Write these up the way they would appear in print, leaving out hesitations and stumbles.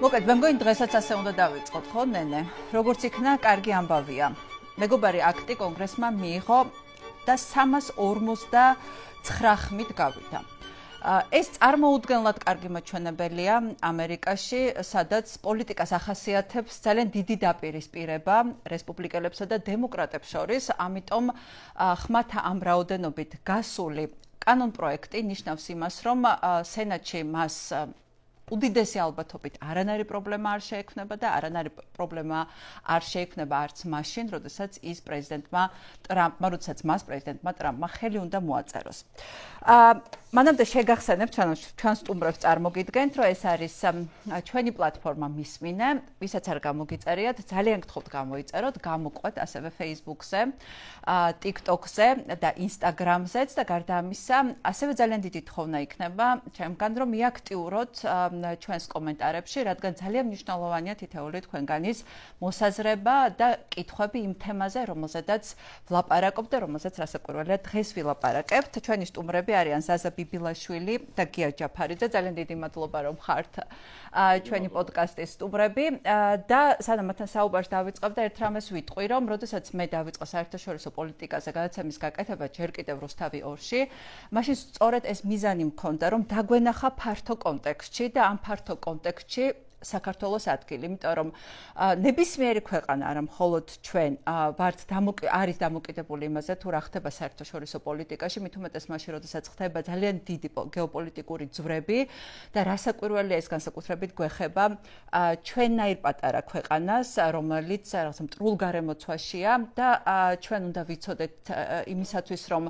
მოკლედ, მე მგონი დღესაც ასე უნდა დავიწყოთ, ხო, ნენე? როგორც იქნა, კარგი ამბავია. მეგობარი აქტი კონგრესმა მიიღო და 359 ხმით გავიდა. ეს წარმოუდგენლად კარგი მოჩვენებელია ამერიკაში, სადაც პოლიტიკას ახასიათებს ძალიან დიდი დაპირისპირება რესპუბლიკელებსა და დემოკრატებს შორის, ამიტომ ხმათა ამ რაოდენობით გასული კანონპროექტი ნიშნავს იმას, რომ სენატში მას უდიდესი ალბათობით არანაირი პრობლემა არ შეექმნება და არანაირი პრობლემა არ შეექმნება არც მაშინ, როდესაც მას პრეზიდენტმა ტრამპმა ხელი უნდა მოაწეროს. მანამდე შეგახსენებთ, ჩვენ სტუმრებს წარმოგიდგენთ, რომ ეს არის ჩვენი პლატფორმა მისმინე, ვისაც არ გამოგიწერიათ, ძალიან გთხოვთ გამოიწეროთ, გამოყვეთ ასევე Facebook-ზე, TikTok-ზე და Instagram-ზეც და გარდა ამისა, ასევე ძალიან დიდი თხოვნა იქნება ჩემგან, რომ მიაქტიუროთ ჩვენს კომენტარებში, რადგან ძალიან მნიშვნელოვანია თითოეული თქვენგანის მოსაზრება და კითხვები იმ თემაზე, რომელზედაც ვლაპარაკობ და რომელზეც რასაკვირველია დღეს ვილაპარაკებთ. ჩვენი სტუმრები არიან ზაზა ბიბილაშვილი და გია ჯაფარიძე. ძალიან დიდი მადლობა, რომ ხართ ჩვენი პოდკასტის სტუმრები და სანამ მათთან საუბარს დავიწყებ და ერთ რამეს ვიტყვი, რომ როდესაც მე დავიწყო საერთაშორისო პოლიტიკაზე გადაცემის გაკეთება ჯერ კიდევ რუსთავი 2-ში, მაშინ სწორედ ეს მიზანი მქონდა, რომ დაგვენახა ფართო კონტექსტში და ამ ფართო კონტექსტში საქართველოს ადგილი, იმიტომ რომ ნებისმიერი ქვეყანა, არა მხოლოდ ჩვენ არის დამოკიდებული იმაზე, თუ რა ხდება საერთაშორისო პოლიტიკაში, მით უმეტეს მაშინ, როდესაც ხდება ძალიან დიდი გეოპოლიტიკური ძვრები და რასაკვირველია ეს განსაკუთრებით გვეხება ჩვენნაირ პატარა ქვეყანას, რომელიც რაღაცა მტრულ გარემოცვაშია და ჩვენ უნდა ვიცოდეთ იმისათვის, რომ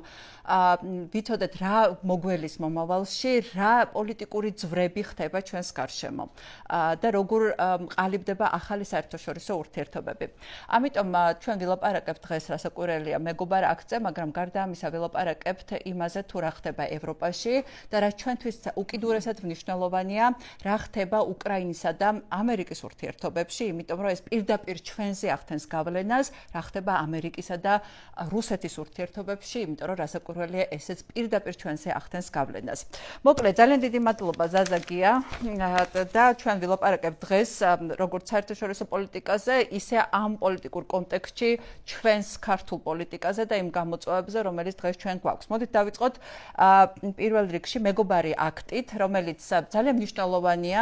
ვიცოდეთ რა მოგველის მომავალში, რა პოლიტიკური ძვრები ხდება ჩვენს გარშემო. და როგორ ყალიბდება ახალი საერთაშორისო ურთიერთობები. ამიტომ ჩვენ ვილაპარაკებთ დღეს რასაკვირველია მეგობარ აქტზე, მაგრამ გარდა ამისა ვილაპარაკებთ იმაზე, თუ რა ხდება ევროპაში და რა ჩვენთვის უკიდურესად მნიშვნელოვანია, რა ხდება უკრაინისა და ამერიკის ურთიერთობებში, იმიტომ რომ ეს პირდაპირ ჩვენზე ახდენს გავლენას, რა ხდება ამერიკისა და რუსეთის ურთიერთობებში, იმიტომ რომ რასაკვირველია ესეც პირდაპირ ჩვენზე ახდენს გავლენას. მოკლედ, ძალიან დიდი მადლობა ზაზა გია და ჩვენ ვილაპარაკებთ დღეს როგორც საერთაშორისო პოლიტიკაზე, ისე ამ პოლიტიკურ კონტექსტში ჩვენს ქართულ პოლიტიკაზე და იმ გამოწვევებზე, რომელიც დღეს ჩვენ გვაქვს. მოდით დავიწყოთ პირველ რიგში მეგობარი აქტით, რომელიც ძალიან მნიშვნელოვანია.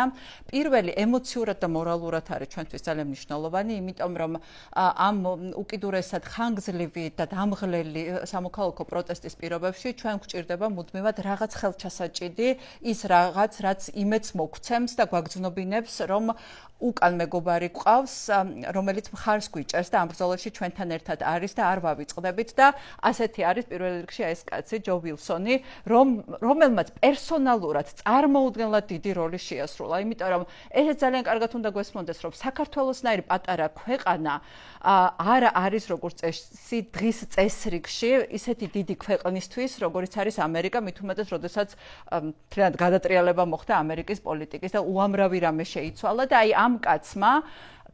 პირველი ემოციურად და მორალურად არის ჩვენთვის ძალიან მნიშვნელოვანი, იმიტომ რომ ამ უკიდურესად ხანგრძლივი და დამღლელი სამოქალაქო პროტესტის პირობებში ჩვენ გვჭირდება მუდმივად რაღაც ხელჩასაჭიდი, ის რაღაც, რაც იმედს მოგცემს და გვაგრძნობინებს, რომ უკან მეგობარი გვყავს, რომელიც მხარს გვიჭერს და ამ ბრძოლაში ჩვენთან ერთად არის და არ ვავიწყდებით და ასეთი არის პირველ რიგში ეს კაცი ჯო ვილსონი, რომელმაც პერსონალურად წარმოუდგენლად დიდი როლი შეასრულა, იმიტომ რომ ეს ძალიან კარგად უნდა გვესმოდეს, რომ საქართველოსნაირი პატარა ქვეყანა არ არის როგორც წესი დღის წესრიგში ისეთი დიდი ქვეყნისთვის, როგორიც არის ამერიკა, მით უმეტეს, როდესაც მთლიანად გადატრიალება მოხდა ამერიკის პოლიტიკის და უამრავი რამე შეიცვალა და აი ამ კაცმა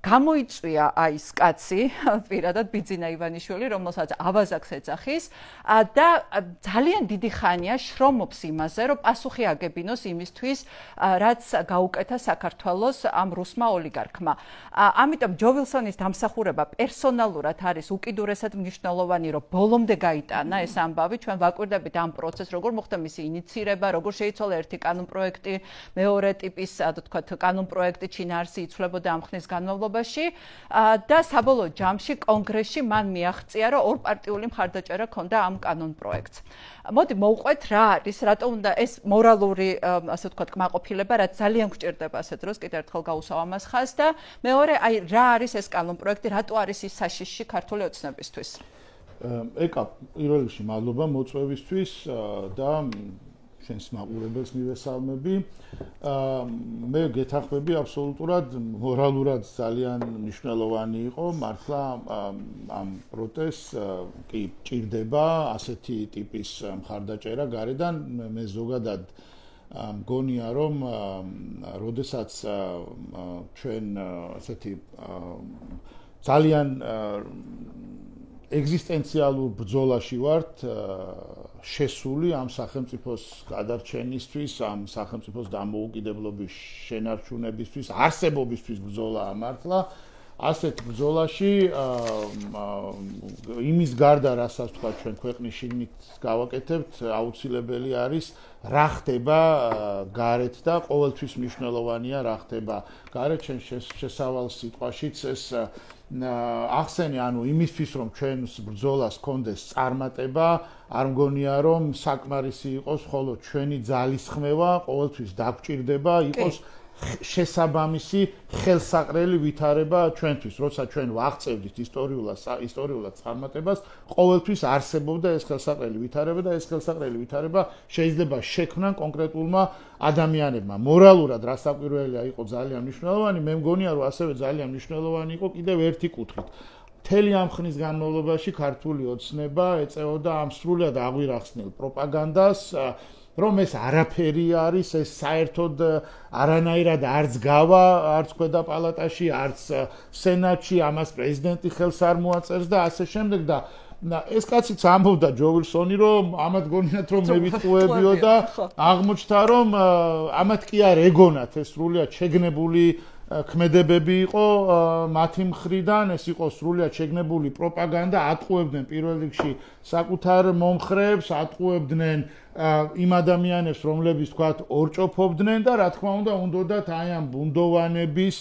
გამოიწვია ის კაცი, პირადად ბიძინა ივანიშვილი, რომელსაც ავაზაკს ეძახის და ძალიან დიდი ხანია შრომობს იმაზე, რომ პასუხი აგებინოს იმისთვის, რაც გაუკეთა საქართველოს ამ რუსმა ოლიგარქმა. ამიტომ ჯო ვილსონის დამსახურება პერსონალურად არის უკიდურესად მნიშვნელოვანი, რომ ბოლომდე გაიტანა ეს ამბავი, ჩვენ ვაკვირდებით ამ პროცესს, როგორ მოხდა მისი ინიცირება, როგორ შეიცვალა ერთი კანონპროექტი, მეორე ტიპის, თქვათ, კანონპროექტი ჩინაარსი იცვლებოდა ამ ხნის განმავლობაში და საბოლოო ჯამში კონგრესში მან მიაღწია, რომ ორპარტიული მხარდაჭერა ჰქონდა ამ კანონპროექტს. მოდი მოვყვეთ რა არის, რატო უნდა ეს მორალური, ასე ვთქვათ, კმაყოფილება, რაც ძალიან გვჭირდება ასე დროს, კიდევ ერთხელ გავუსვავ ამას ხაზს და მეორე, აი რა არის ეს კანონპროექტი, რატო არის ის საშიში ქართული ოცნებისთვის? ეკა, პირველ რიგში მადლობა მოწვევისთვის და შენს მაყურებელს მივესალმები. მე გეთანხმები აბსოლუტურად მორალურად ძალიან მნიშვნელოვანი იყო მართლა ამ პროტესტს კი ჭირდება ასეთი ტიპის მხარდაჭერა გარედან მე ზოგადად მგონია რომ როდესაც ჩვენ ასეთი ძალიან ეგზისტენციალურ ბრძოლაში ვართ შესული ამ სახელმწიფოს გადარჩენისთვის, ამ სახელმწიფოს დამოუკიდებლობის შენარჩუნებისთვის, არსებობისთვის ბრძოლა ამართლა. ასეთ ბრძოლაში იმის გარდა, რასაც თქვა ჩვენ ქვეყნის შიგნით გავაკეთებთ, აუცილებელი არის რა ხდება გარეთ და ყოველთვის მნიშვნელოვანია რა ხდება გარეთ. ჩვენ შესავალ სიტყვაშიც ეს ახსენე, ანუ იმისთვის რომ ჩვენს ბრძოლას კონდეს წარმატება, არ მგონია რომ საკმარისი იყოს ხოლო ჩვენი ძალისხმევა ყოველთვის დაგვჭირდება, იყოს შესაბამისი ხელსაყრელი ვითარება ჩვენთვის, როცა ჩვენ ვაღწევდით ისტორიულად წარმატებას, ყოველთვის არსებობდა ეს ხელსაყრელი ვითარება და ეს ხელსაყრელი ვითარება შეიძლება შექმნან კონკრეტულმა ადამიანებმა. მორალურად რასაკვირველია იყო ძალიან მნიშვნელოვანი, მე მგონია რომ ასევე ძალიან მნიშვნელოვანი იყო კიდევ ერთი კუთხით. მთელი ამ ხნის განმავლობაში ქართული ოცნება ეწეოდა ამ სრულად აღვირახსნილ პროპაგანდას, რომ ეს არაფერი არის, ეს საერთოდ არანაირად არც გავა, არც ქვედა პალატაში, არც სენატში, ამას პრეზიდენტი ხელს არ მოაწერს და ასე შემდეგ და ეს კაციც ამბობდა ჯო ვილსონი, რომ ამათ გონიათ რომ მე ვიტყუებიო და აღმოჩნდა რომ ამათ კი არ ეგონათ, ეს სრულად შეგნებული ქმედებები იყო მათი მხრიდან, ეს იყო სრულად შეგნებული პროპაგანდა, ატყუებდნენ პირველ რიგში საკუთარ მომხრეებს, ატყუებდნენ იმ ადამიანებს, რომლებიც თქვათ ორჭოფობდნენ და რა თქმა უნდა, უნდათ აი ამ ბუნდოვანების,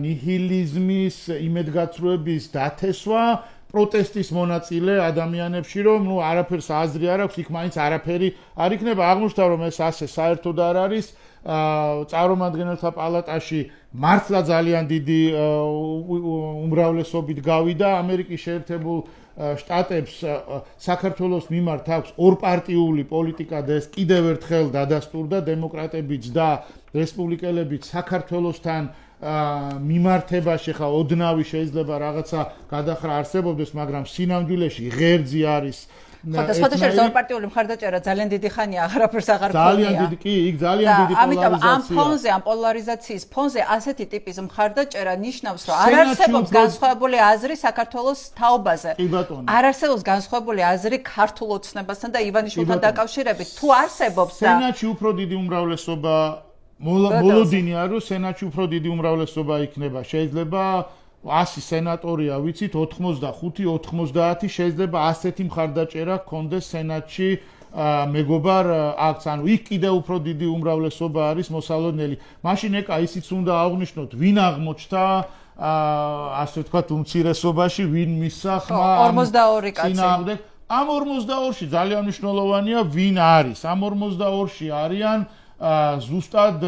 ნიჰილიზმის, იმედგაცრუების დათესვა, პროტესტის მონაწილე ადამიანებში, რომ ნუ არაფერს აზრი არ აქვს, იქ მაინც არაფერი არ იქნება. აღმოჩნდა რომ ეს ასე საერთოდ არ არის. წარმომადგენელთა პალატაში მართლა ძალიან დიდი უმრავლესობით გავიდა ამერიკის შეერთებულ შტატებს საქართველოს მიმართ აქვს ორპარტიული პოლიტიკა და ეს კიდევ ერთხელ დადასტურდა დემოკრატებიც და რესპუბლიკელებიც საქართველოსთან მიმართებაში ხა ოდნავი შეიძლება რაღაცა გადახრა არსებობდეს, მაგრამ სინამდვილეში ღერძი არის სხვადასხვა ორპარტიული მხარდაჭერა ძალიან დიდი ხანია აღარაფერს აღარ ქონია. ძალიან დიდი კი, იქ ძალიან დიდი პოლარიზაცია. ამიტომ ამ ფონზე, ამ პოლარიზაციის ფონზე ასეთი ტიპის მხარდაჭერა ნიშნავს, რომ არ არსებობს განსხვავებული აზრი საქართველოს თაობაზე. არ არსებობს განსხვავებული აზრი ქართულ ოცნებასთან და ივანიშვილთან დაკავშირებით. თუ არსებობს და სენატში უფრო დიდი უმრავლესობა მოლოდინია, რომ სენატში უფრო დიდი უმრავლესობა იქნება. შეიძლება 100 სენატორია ვიცით 85-90 შეიძლება ასეთი მხარდაჭერა გქონდეს სენატში მეგობარ აქც, ანუ იქ კიდევ უფრო დიდი უმრავლესობა არის მოსალოდნელი. მაშინ ეკა ისიც უნდა აღვნიშნოთ, ვინ აღმოჩნდა ასე ვთქვათ უმცირესობაში, ვინ მისცა ხმა 42 კაცი. ამ 42-ში ძალიან მნიშვნელოვანია ვინ არის. ამ 42-ში არიან ზუსტად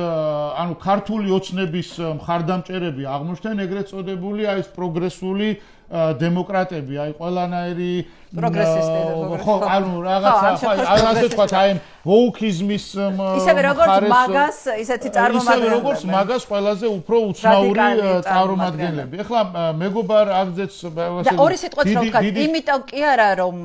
ანუ ქართული ოცნების მხარდამჭერები აღმოჩნდნენ, ეგრეთ წოდებული აი ეს პროგრესული დემოკრატები, აი ყველანაირი პროგრესისტები, ხო, ანუ რაღაცა, ასე ვთქვათ, აი ვოუკიზმის ისევე როგორც მაგას, ისეთი წარმომადგენლები. ისევე როგორც მაგას ყველაზე უფრო უცნაური წარმომადგენლები. ეხლა მეგობარ აგძეც და ორი სიტყვით რომ ვთქვათ, იმიტომ კი არა რომ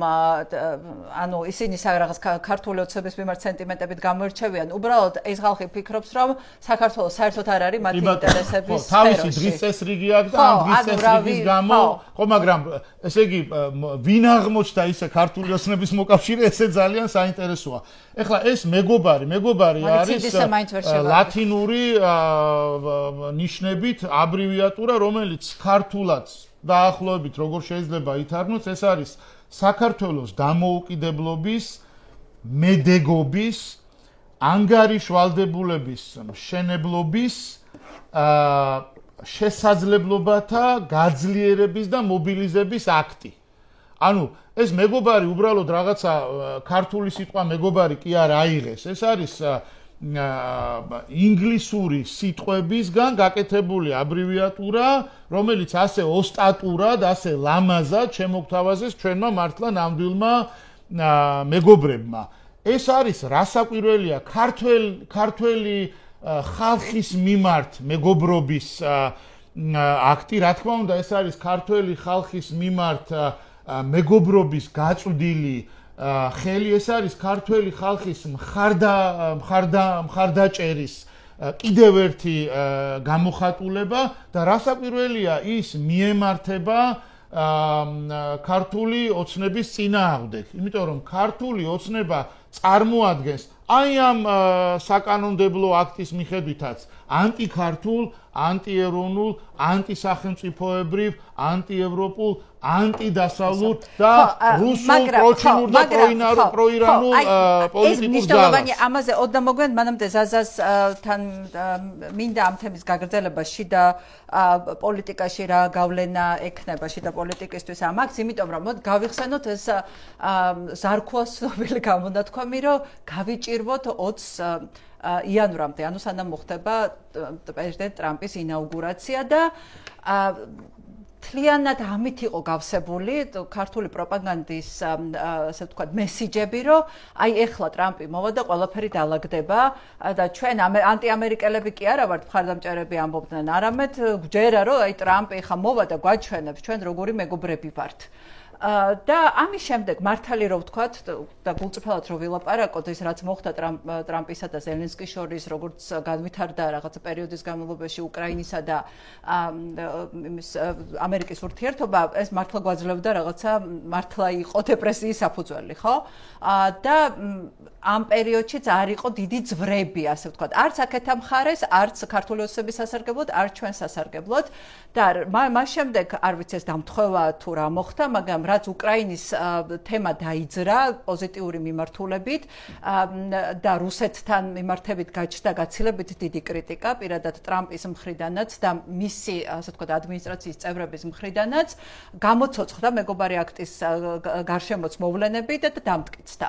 ანუ ისინი რაღაც ქართული ოცნების მიმართ სენტიმენტებით გამოირჩევიან, უბრალოდ ეს ხალხი ფიქრობს, რომ საქართველოს საერთოდ არ არის მათი ინტერესების სფეროში. თავისი დღის წესრიგი აქვს და ამ დღის წესრიგის გამო ხო, მაგრამ ესე იგი ვინ აღმოჩნდა ისე ქართული ოცნების მოკავშირე, ესე ძალიან საინტერესოა. ეხლა ეს მეგობარი არის ლათინური ნიშნებით აბრევიატურა, რომელიც ქართულად დაახლოებით როგორ შეიძლება ითარგმნოს, ეს არის საქართველოს დამოუკიდებლობის, მედეგობის, ანგარიშვალდებულების მშენებლობის შესაძლებლობათა გაძლიერების და მობილიზების აქტი. ანუ ეს მეგობარი უბრალოდ რაღაცა ქართული სიტყვა მეგობარი კი არ აიღეს, ეს არის ინგლისური სიტყვებისგან გაკეთებული აბრევიატურა, რომელიც ასე ოსტატურად, ასე ლამაზად შემოგთავაზეს ჩვენმა მართლა ნამდვილმა მეგობრებმა. ეს არის რასაკვირველია ქართველი ხალხის მიმართ მეგობრობის აქტი, რა თქმა უნდა, ეს არის ქართველი ხალხის მიმართ მეგობრობის გაწვდილი ხელი, ეს არის ქართველი ხალხის მხარდაჭერის კიდევ ერთი გამოხატულება და რასაკვირველია ის მიემართება ქართული ოცნების წინააღმდეგ, იმიტომ რომ ქართული ოცნება წარმოადგენს აი ამ საკანონმდებლო აქტის მიხედვითაც ანტიქართულ, ანტიეროვნულ, ანტისახელმწიფოებრივ, ანტიევროპულ, ანტიდასავლურ და რუსულ პროჩინურ და პროირანულ პოლიტიკურ ძალას. ამაზე ოდნა მოგვიანთ მანამდე ზაზასთან მინდა ამ თემის გაგრძელებაში და პოლიტიკაში რა გავლენა ექნება შიდა პოლიტიკისთვის ამ აქტს, იმიტომ რომ მოდ გავიხსენოთ ეს ზარქუას ცნობილი გამონათქვამი, რომ გავიჭირვოთ 20 იანვრამდე, ანუ სანამ მოხდება პრეზიდენტ ტრამპის ინაუგურაცია და თლიანად ამით იყო გავსებული ქართული პროპაგანდის ასე ვთქვათ მესიჯები, რომ აი ეხლა ტრამპი მოვა და ყველაფერი დაალაგდება და ჩვენ ანტიამერიკელები კი არა ვართ მხარდამჭერები ამბობდნენ, არამედ გვჯერა რომ აი ტრამპი ხა მოვა და გვაჩვენებს ჩვენ როგორი მეგობრები ვართ. და ამის შემდეგ მართალი რო ვთქვათ და გულწრფელად რო ვილაპარაკოთ ის რაც მოხდა ტრამპისა და ზელენსკის შორის როგორც განვითარდა რაღაცა პერიოდის განმავლობაში უკრაინისა და ამერიკის ურთიერთობა ეს მართლა გვაძლევდა რაღაცა მართლა იყო დეპრესიის საფუძველი ხო და ამ პერიოდშიც არ იყო დიდი ძვრები ასე ვთქვათ არც აქეთა მხარეს არც ქართული ოცნების სასარგებლოდ არც ჩვენ სასარგებლოდ და მას შემდეგ არ ვიცი ეს დამთხევა თუ რა მოხდა მაგრამ რაც უკრაინის თემა დაიძრა პოზიტიური მიმართულებით და რუსეთთან მიმართებით გაჩნდა გაცილებით დიდი კრიტიკა პირადად ტრამპის მხრიდანაც და მისი ასე ვთქვათ ადმინისტრაციის წევრების მხრიდანაც გამოცოცხლდა მეგობარი აქტის გარშემოც მოვლენები და დამტკიცდა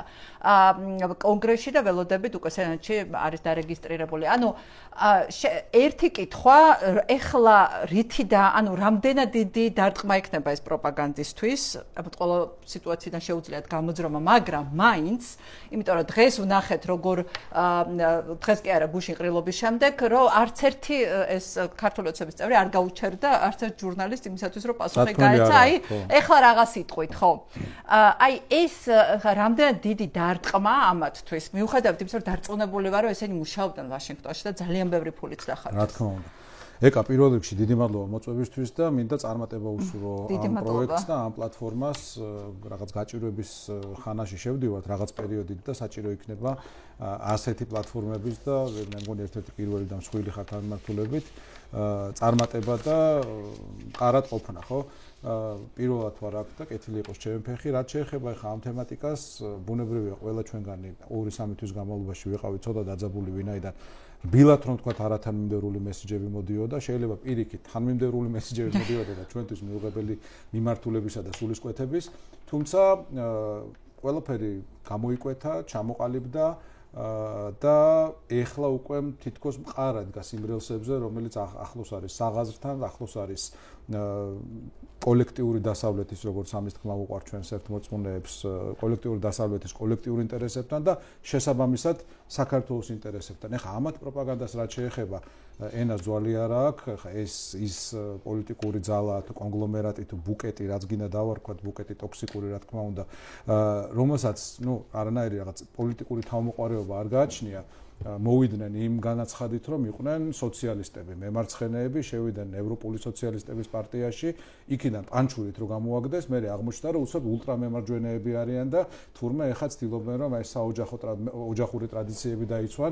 კონგრესში და ველოდებით უკვე სენატში არის დარეგისტრირებული. ანუ ერთი კითხვა ეხლა რითი და ანუ რამდენად დიდი დარტყმა იქნება ეს პროპაგანდისტვის, ყველა სიტუაციიდან შეუძლიათ გამოძრომა, მაგრამ მაინც, იმიტომ რომ დღეს ვნახეთ როგორ დღეს კი არა გუშინ ყრილობის შემდეგ, რომ არც ერთი ეს ქართული ოცნების წევრი არ გაუჩერდა არც ერთ ჟურნალისტს იმისათვის რომ პასუხი გაეცა, აი ეხლა რაღაც იტყვით, ხო? აი ეს რამდენად დიდი დარტყმა ამათთვის მიუხედავად იმისა, რომ დარწმუნებული ვარ, რომ ესენი მუშაობდნენ ვაშინგტონში და ძალიან ბევრი ფულით დახარეს. რა თქმა უნდა. ეკა პირველ რიგში დიდი მადლობა მოწვევისთვის და მინდა წარმატება უსურვო ამ პროექტს და ამ პლატფორმას რაღაც გაჭირვების ხანაში შევდივართ რაღაც პერიოდით და საჭირო იქნება ასეთი პლატფორმების და მე მგონი ერთ-ერთი პირველი და მსხვილი ხართ ამ მიმართულებით წარმატება და მყარად ყოფნა ხო პირველად ვარ აქ და კეთილი იყოს ჩემი ფეხი რაც შეეხება ხა ამ თემატიკას ბუნებრივია ყველა ჩვენგანი 2-3 თვის განმავლობაში ვიყავით ცოტა დაძაბული ვინაიდან რბილად რომ თქვათ არათანმიმდევრული მესიჯები მოდიოდა შეიძლება პირიქით თანმიმდევრული მესიჯები მოდიოდა და ჩვენთვის მიუღებელი მიმართულებისა და სულისკვეთების თუმცა ყველაფერი გამოიკვეთა ჩამოყალიბდა და ეხლა უკვე თითქოს მყარად დგას იმ რელსებზე რომელიც ახლოს არის საღაზრთან ახლოს არის კოლექტიური დასავლეთის როგორც ამის თქმა უყვარ ჩვენს ერთმოწმუნეებს კოლექტიური დასავლეთის კოლექტიურ ინტერესებთან და შესაბამისად საქართველოს ინტერესებთან. ეხლა ამათ პროპაგანდას რაც შეეხება ენას ძვალი არ აქვს, ეხლა ის პოლიტიკური ძალა თუ კონგლომერატი თუ ბუკეტი რაც გინდა დავარქვათ ბუკეტი ტოქსიკური რა თქმა უნდა რომელსაც არანაირი რაღაც პოლიტიკური თავმოყარეობა არ გააჩნია მოვიდნენ იმ განაცხადით რომ იყვნენ სოციალისტები, მემარცხენეები, შევიდნენ ევროპული სოციალისტების პარტიაში, იქიდან პანჩურით რომ გამოაგდეს, მე აღმოჩნდა რომ უცებ ულტრამემარჯვენეები არიან და თურმე ეხლა ცდილობენ რომ აი საოჯახური ტრადიციები დაიცვან,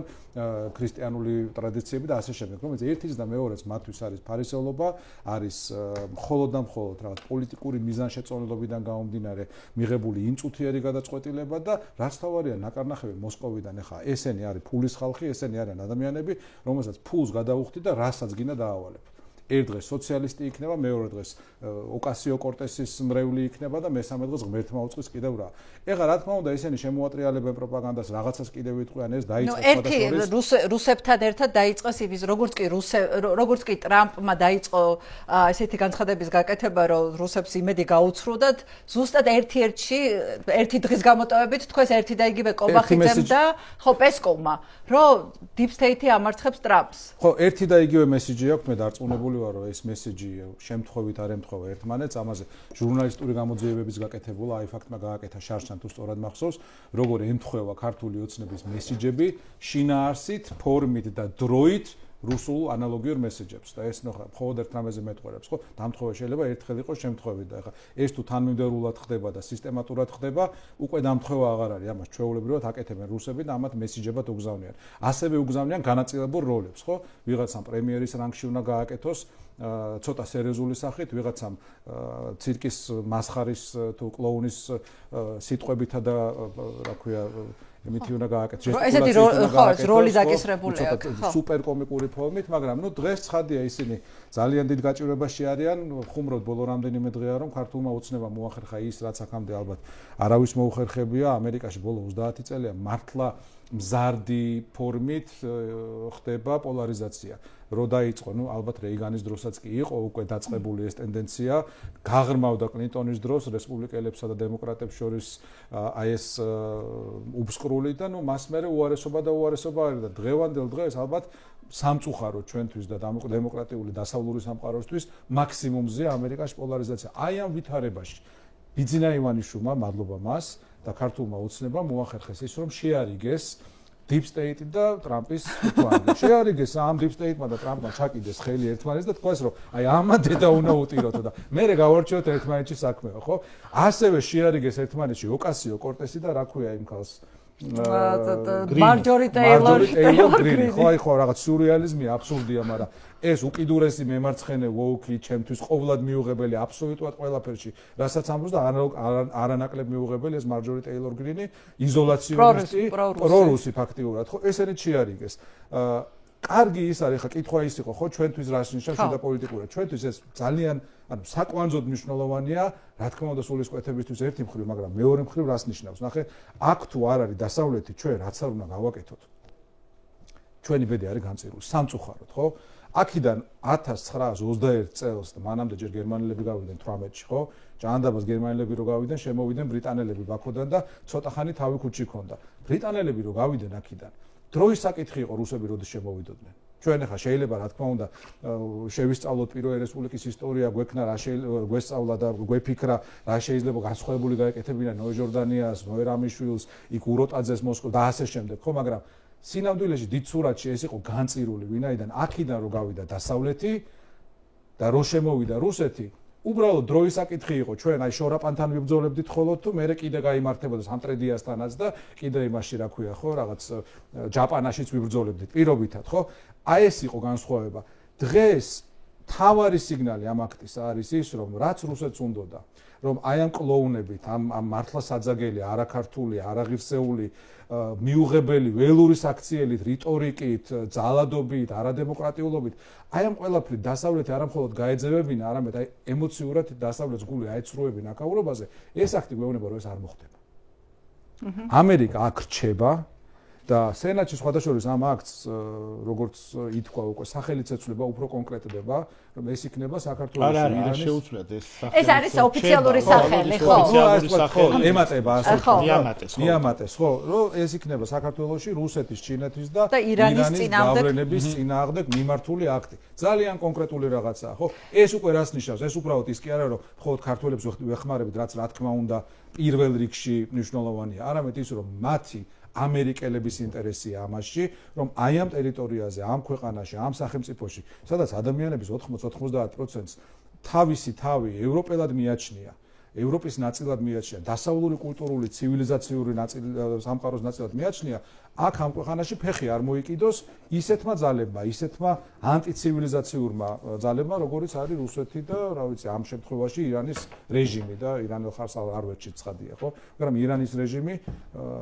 ქრისტიანული ტრადიციები და ასე შემდეგ. რომელიც ერთის და მეორეს მათთვის არის ფარისევლობა, არის მხოლოდ და მხოლოდ რაღაც პოლიტიკური მიზანშეწონილობიდან გამომდინარე მიღებული იმწუთიერი გადაწყვეტილება და რაც თავარია ნაკარნახები მოსკოვიდან ეხლა ესენი არის ფულის ხალხი ესენი არიან ადამიანები რომელსაც ფულს გადაუხდით და რასაც გინდა დაავალებ ერთ დღეს სოციალისტი იქნება მეორე დღეს ოკასიო კორტესის მრევლი იქნება და მესამე დღეს ღმერთმა უწყის კიდევ რა ეხლა რა თქმა უნდა ესენი შემოატრიალებენ პროპაგანდას რაღაცას კიდევ იტყვიან ეს დაიწყეს ერთი რუსებთან ერთად დაიწყეს იმის როგორც კი ტრამპმა დაიწყო ესეთი განცხადების გაკეთება რომ რუსებს იმედი გაუცრუდათ ზუსტად ერთი დღის გამოტოვებით თქვენს ერთი და იგივე კობახიძემ და ხო პესკოვმა რომ deep state-ი ამარცხებს ტრამპს ხო ერთი და იგივე მესიჯი აქვს მე დარწმუნებული ვარ რომ ეს მესიჯი შემთხვევით არ ემთხვევა ერთმანეთს ამაზე ჟურნალისტური გამოძიებების გაკეთებულა აი ფაქტმა გააკეთა შარშან თუ სწორად მახსოვს როგორ ემთხვევა ქართული ოცნების მესიჯები შინაარსით ფორმით და დროით რუსულ ანალოგიურ მესეჯებს და ეს მხოლოდ ერთ რამეზე მეტყურებს, ხო? დამთხოვა შეიძლება ერთხელ იყოს შემთხვევით და ეხლა ეს თუ თანმიმდევრულად ხდება და სისტემატურად ხდება, უკვე დამთხოვა აღარ არის, ამას ჩვეულებრივად აკეთებენ რუსები და ამათ მესიჯებად უგზავნიან. ასევე უგზავნიან განაწილებულ როლებს, ხო? ვიღაცამ პრემიერის რანგში უნდა გააკეთოს ცოტა სერიოზული სახით, ვიღაცამ ცირკის მასხარის თუ კლოუნის სიტყვებითა და რა ქვია იმითი უნდა გააკეთოს. ესეთი როლი დაგესრებულია აქვს. სუპერ კომიკური ფორმით, მაგრამ დღეს ცხადია ისინი ძალიან დიდ გაჭირვებაში არიან. ხუმრობ ბოლო რამდენიმე დღეა რომ ქართულმა ოცნებამ მოახერხა ის, რაც აქამდე ალბათ არავის მოუხერხებია. ამერიკაში ბოლო 30 წელია მართლა მზარდი ფორმით ხდება პოლარიზაცია. რო დაიწყო, ალბათ რეიგანის დროსაც კი იყო უკვე დაწყებული ეს ტენდენცია, გაღრმავდა კლინტონის დროს რესპუბლიკელებსა და დემოკრატებს შორის აი ეს უბსკრული და მას მერე უარესობა არის და დღევანდელ დღეს ალბათ სამწუხაროდ ჩვენთვის და დემოკრატიული დასავლური სამყაროსთვის მაქსიმუმზეა ამერიკაში პოლარიზაცია. აი ამ ვითარებაში ბიძინა ივანიშვილმა, მადლობა მას და ქართულმა ოცნებამ მოახერხეს ის, რომ შეარიგეს Deep State და ტრამპის თვალი. შეარიგეს ამ Deep State-მა და ტრამპმა ჩაკიდეს ხელი ერთმანეთს და თქვას რომ აი ამანდე და უნდა უტიროთო და მე გავარჩიოთ ერთმანეთში საქმეო, ხო? ასევე შეარიგეს ერთმანეთში ოკასიო კორტესი და რა ქვია იმ ხალხს მარჯორი ტეილორი, ხო, აი ხო რაღაც სიურეალიზმი აბსურდია, მაგრამ ეს უკიდურესი მემარცხენე ვოუკი ჩემთვის ყოვლად მიუღებელი აბსოლუტურად ყველაფერში, რასაც ამბობს და არანაკლებ მიუღებელი ეს მარჯორი ტეილორ გრინი, იზოლაციონისტი, პრორუსი ფაქტიურად, ხო, ესენი შეარიგეს. კარგი ის არის, ხა კითხვა ის იყო, ხო, ჩვენთვის რას ნიშნავს და პოლიტიკურად. ჩვენთვის ეს ძალიან, საკვანძოდ მნიშვნელოვანია, რა თქმა უნდა, სულისკვეთებისთვის ერთი მხრივ, მაგრამ მეორე მხრივ რას ნიშნავს? ნახე, აქ თუ არ არის დასავლეთი, ჩვენ რაც არ უნდა გავაკეთოთ. ჩვენი ბედი არის განწირული, სამწუხაროდ, ხო? აქედან 1921 წელს და მანამდე ჯერ გერმანელები გავიდნენ 18-ში, ხო? ჭანდაბას გერმანელები რო გავიდნენ, შემოვიდნენ ბრიტანელები ბაქოდან და ცოტა ხანი თავი ქუჩი ქონდა. ბრიტანელები რო გავიდნენ აქედან, დროის საკითხი იყო რუსები როდის შემოვიდოდნენ. ჩვენ ახლა შეიძლება რა თქმა უნდა შევისწავლოთ პირველი რესპუბლიკის ისტორია, გვექნა რა გვესწავლა და გვეფიქრა რა შეიძლება განსხვავებული გაეკეთებინა ნოე-ჟორდანიას, ნოე-რამიშვილს, იქ უროტაძეს მოსკოვს და ასე შემდეგ, ხო, მაგრამ სინამდვილეში დიდ სურათში ეს იყო განწირული, ვინაიდან აქედან რო გავიდა დასავლეთი და რო შემოვიდა რუსეთი, უბრალოდ დროის საკითხი იყო, ჩვენ აი შორაპანთან ვიბრძოლებდით ხოლოდ თუ მე კიდე გაიმართებოდა სამტრედიასთანაც და კიდე იმაში რა ქვია, ხო, რაღაც ჯაპანაშიც ვიბრძოლებდით პირობითად, ხო? აი ეს იყო განსხვავება. დღეს თავარი სიგნალი ამ აქტის არის ის, რომ რაც რუსეთს უნდოდა, რომ აი ამ კლოუნებით, ამ მართლა საძაგელი, არაქართული, არაღირსეული, მიუღებელი ველური საქციელით, რიტორიკით, ძალადობით, არადემოკრატიულობით, აი ამ ყველაფრით დასავლეთი არა მხოლოდ გაეძევებინა, არამედ აი ემოციურად დასავლეთს გული აეცრუებინა აკავრობაზე, ეს აქტი გვეუბნება, რომ ეს არ მოხდება. ამერიკა აქ რჩება და სენატში სხვადასხვა ამ აქტს როგორც ითქვა უკვე სახელიც ეცვლება, უფრო კონკრეტდება, რომ ეს იქნება საქართველოს ირანის შეუცვლად ეს სახელი. ეს არის ოფიციალური სახელი, ხო? ოფიციალური სახელი. ემატება ასე მიამატეს, მიამატეს, ხო, რომ ეს იქნება საქართველოში რუსეთის, ჩინეთის და ირანის გავლენების წინააღმდეგ მიმართული აქტი. ძალიან კონკრეტული რაღაცაა, ხო? ეს უკვე რას ნიშნავს? ეს უბრალოდ ის კი არა, რომ მხოლოდ ქართველებს ვეხმარებით, რაც რა თქმა უნდა პირველ რიგში მნიშვნელოვანია, არამედ ის, რომ მათი ამერიკელების ინტერესია ამაში, რომ აი ამ ტერიტორიაზე, ამ ქვეყანაში, ამ სახელმწიფოში, სადაც ადამიანების 80-90%-ს თავისი თავი ევროპელად მიაჩნია, ევროპის ნაწილად მიაჩნია, დასავლური კულტურული, ცივილიზაციური სამყაროს ნაწილად მიაჩნია, აქ ამ ქვეყანაში ფეხი არ მოიკიდოს ისეთმა ძალებმა, ისეთმა ანტიცივილიზაციურმა ძალებმა, როგორიც არის რუსეთი და რა ვიცი, ამ შემთხვევაში ირანის რეჟიმი და ირანელ ხარს არ ვერჩით ცხადია, ხო? მაგრამ ირანის რეჟიმი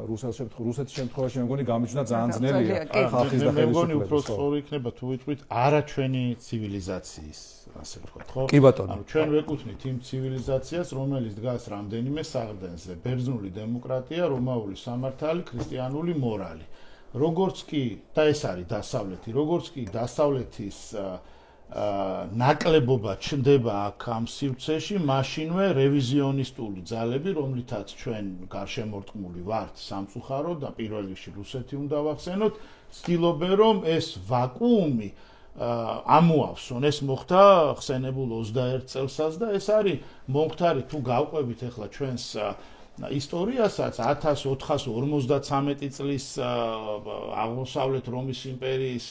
რუსეთის შემთხვევაში მე მგონი გამიჩნდა ძალიან ძნელია ხალხის და ხელისუფლების. მე მგონი უფრო სწორი იქნება თუ ვიტყვით არა ჩვენი ცივილიზაციის, ასე ვთქვათ, ხო? კი ბატონო. ანუ ჩვენ ვეკუთვნით იმ ცივილიზაციას, რომელიც დგას რამდენიმე საყრდენზე: ბერძნული დემოკრატია, რომაული სამართალი, ქრისტიანული მორალი. როგორც კი და ეს არის დასავლეთი, როგორც კი დასავლეთის ნაკლებობა ჩნდება აქ ამ სივრცეში, მაშინვე რევიზიონისტული ძალები, რომლითაც ჩვენ გარშემორტყმული ვართ სამწუხაროდ და პირველ რიგში რუსეთი უნდა ვახსენოთ, ცდილობენ რომ ეს ვაკუუმი ამოავსონ. ეს მოხდა ხსენებულ 21 წელსაც და ეს არის მომხდარი თუ გავყვებით ახლა ჩვენს ისტორიასაც 1453 წლის აღმოსავლეთ რომის იმპერიის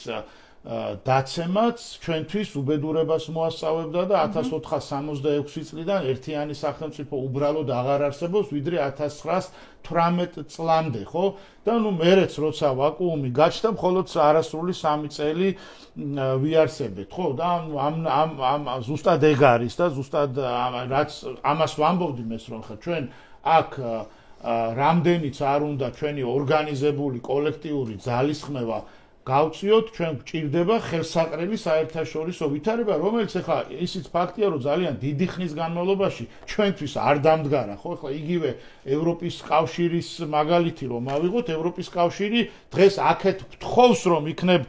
დაცემაც ჩვენთვის უბედურებას მოასწავებდა და 1466 წლიდან ერთიანი სახელმწიფო უბრალოდ აღარ არსებობს, ვიდრე 1918 წლამდე, ხო? და მერეც როცა ვაკუუმი გაჩნდა, მხოლოდ არასრული 3 წელი ვიარსებეთ, ხო? და ამ ზუსტად ეგ არის და ზუსტად რაც ამას ვამბობდი მეს რომ ხა ჩვენ აქ რამდენიც არ უნდა ჩვენი ორგანიზებული კოლექტიური ძალისხმევა გავწიოთ, ჩვენ გვჭირდება ხელსაყრელი საერთაშორისო ვითარება, რომელიც ახლა ისიც ფაქტია, რომ ძალიან დიდი ხნის განმავლობაში ჩვენთვის არ დამდგარა, ხო? ახლა იგივე ევროპის კავშირის მაგალითი რომ ავიღოთ, ევროპის კავშირი დღეს აქეთ გთხოვს, რომ იქნებ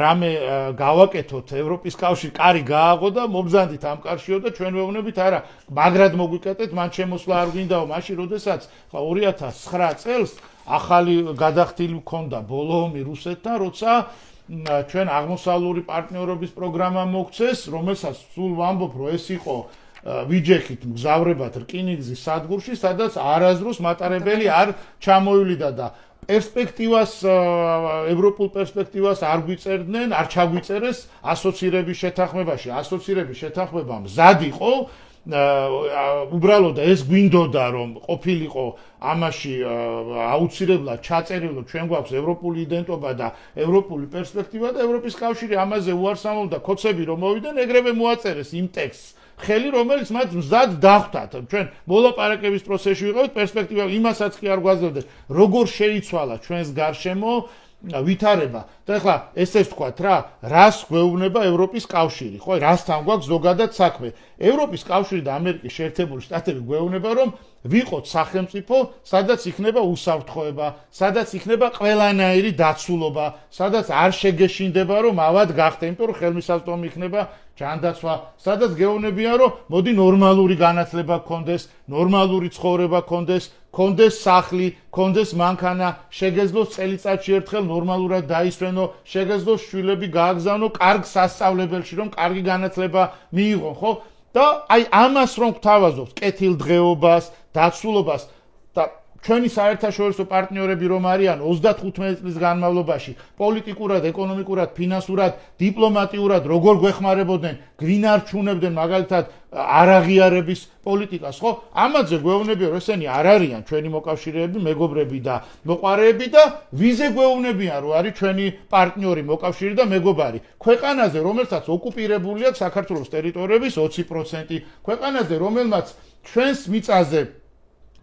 რამე გავაკეთოთ, ევროპის კავშირი კარი გააღო და მომზადით ამ კარშიო და ჩვენ ვეუბნებით, არა, მაგრად მოგვიკეტეთ, მან შემოსვლა არ გვინდაო, მაშინ როდესაც ახლა 2009 წელს ახალი გადახდილი მქონდა ბოლო ომი რუსეთთან, როცა ჩვენ აღმოსავლური პარტნიორობის პროგრამა მოგცეს, რომელსაც სულ ვამბობ, რომ ეს იყო ვიჯექით მგზავრებად რკინიგზის სადგურში, სადაც არასდროს მატარებელი არ ჩამოივლიდა და პერსპექტივას, ევროპულ პერსპექტივას არ გვიწერდნენ, არ ჩაგვიწერეს ასოცირების შეთანხმებაში. ასოცირების შეთანხმება მზად იყო, უბრალოდ ეს გვინდოდა რომ ყოფილიყო ამაში აუცილებლად ჩაწერილო ჩვენ გვაქვს ევროპული იდენტობა და ევროპული პერსპექტივა და ევროპის კავშირი ამაზე უარსამობდა კოცები რომ მოვიდნენ ეგრევე მოაწერეს იმ ტექსტს ხელი რომელიც მათ მზად დახვდათ ჩვენ მოლაპარაკების პროცესში ვიყავით პერსპექტივა იმასაც კი არ გვაძლევდეს როგორ შეიცვალა ჩვენს გარშემო ვითარება და ახლა ესე ვთქვათ რა რას გვეუბნება ევროპის კავშირი ხო რასთან გვაქვს ზოგადად საქმე ევროპის კავშირი და ამერიკის შეერთებული შტატები გვეუბნება რომ ვიყოთ სახელმწიფო სადაც იქნება უსაფრთხოება სადაც იქნება ყველანაირი დაცულობა სადაც არ შეგეშინდება რომ ავად გახდე იმიტომ რომ ხელმისაწვდომი იქნება ჯანდაცვა სადაც გეუბნებიან რომ მოდი ნორმალური განათლება გქონდეს ნორმალური ცხოვრება გქონდეს კონდეს სახლი, კონდეს მანქანა, შეგეძლოს წელიწადში ერთხელ ნორმალურად დაისვენო, შეგეძლოს შვილები გააგზავნო კარგ სასწავლებელში, რომ კარგი განათლება მიიღონ, ხო? და აი ამას რომ გვთავაზობთ, კეთილდღეობას, დაცულობას და ჩვენი საერთაშორისო პარტნიორები რომ არიან 35 წლის განმავლობაში პოლიტიკურად, ეკონომიკურად, ფინანსურად, დიპლომატიურად როგორ გვეხმარებოდნენ, გვინარჩუნებდნენ მაგალითად არაღიარების პოლიტიკას, ხო? ამაზე გვეუბნებიან, რომ ესენი არ არიან ჩვენი მოკავშირეები, მეგობრები და მოყვარეები და ვიზე გვეუბნებიან, რომ არის ჩვენი პარტნიორი, მოკავშირე და მეგობარი. ქვეყანაზე, რომელსაც ოკუპირებული აქვს საქართველოს ტერიტორიების 20%, ქვეყანაზე, რომელმაც ჩვენს მიწაზე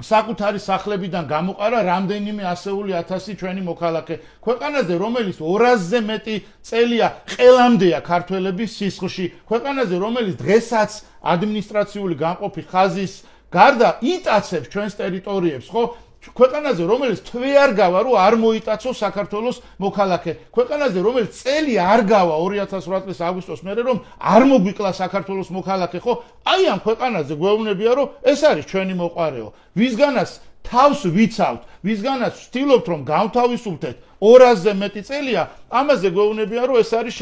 საკუთარი სახლებიდან გამოყარა რამდენიმე ასეული ათასი ჩვენი მოქალაქე ქვეყანაზე რომელიც 200-ზე მეტი წელია ყელამდეა ქართველების სისხლში ქვეყანაზე რომელიც დღესაც ადმინისტრაციული განყოფი ხაზის გარდა იტაცებს ჩვენს ტერიტორიებს ხო ქვეყანაზე რომელიც თვე არ გავა რომ არ მოიტაცოს საქართველოს მოქალაქე ქვეყანაზე რომელიც წელი არ გავა 2008 წლის აგვისტოს მერე რომ არ მოგვიკლა საქართველოს მოქალაქე ხო აი ამ ქვეყანაზე გვეუბნებია რომ ეს არის ჩვენი მოყვარეო ვისგანაც თავს ვიცავთ ვისგანაც ვცდილობთ რომ გავთავისუფლდეთ 200-ზე მეტი წელია ამაზე გვეუბნებია რომ ეს არის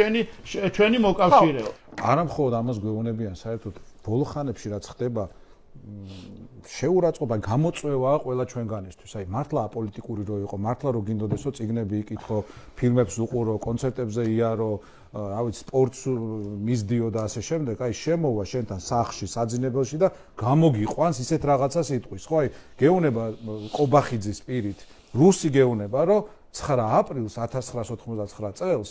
ჩვენი მოკავშირეო არა მხოლოდ ამას გვეუბნებიან საერთოდ ბოლო ხანებში რაც ხდება შეურაცხყოფა გამოწვევა ყველა ჩვენგანისთვის. აი მართლა აპოლიტიკური რო იყო, მართლა რო გინდოდესო წიგნები იკითხო, ფილმებს უყურო, კონცერტებზე იარო, რა ვიცი, სპორტს მისდიო და ასე შემდეგ. აი შემოვა შენთან სახლში, საძინებელში და გამოგიყვანს ისეთ რაღაცას იტყვის. ხო, აი გეუნება ყობახიძის პირით, რუსი გეუნება, რომ 9 აპრილს 1999 წელს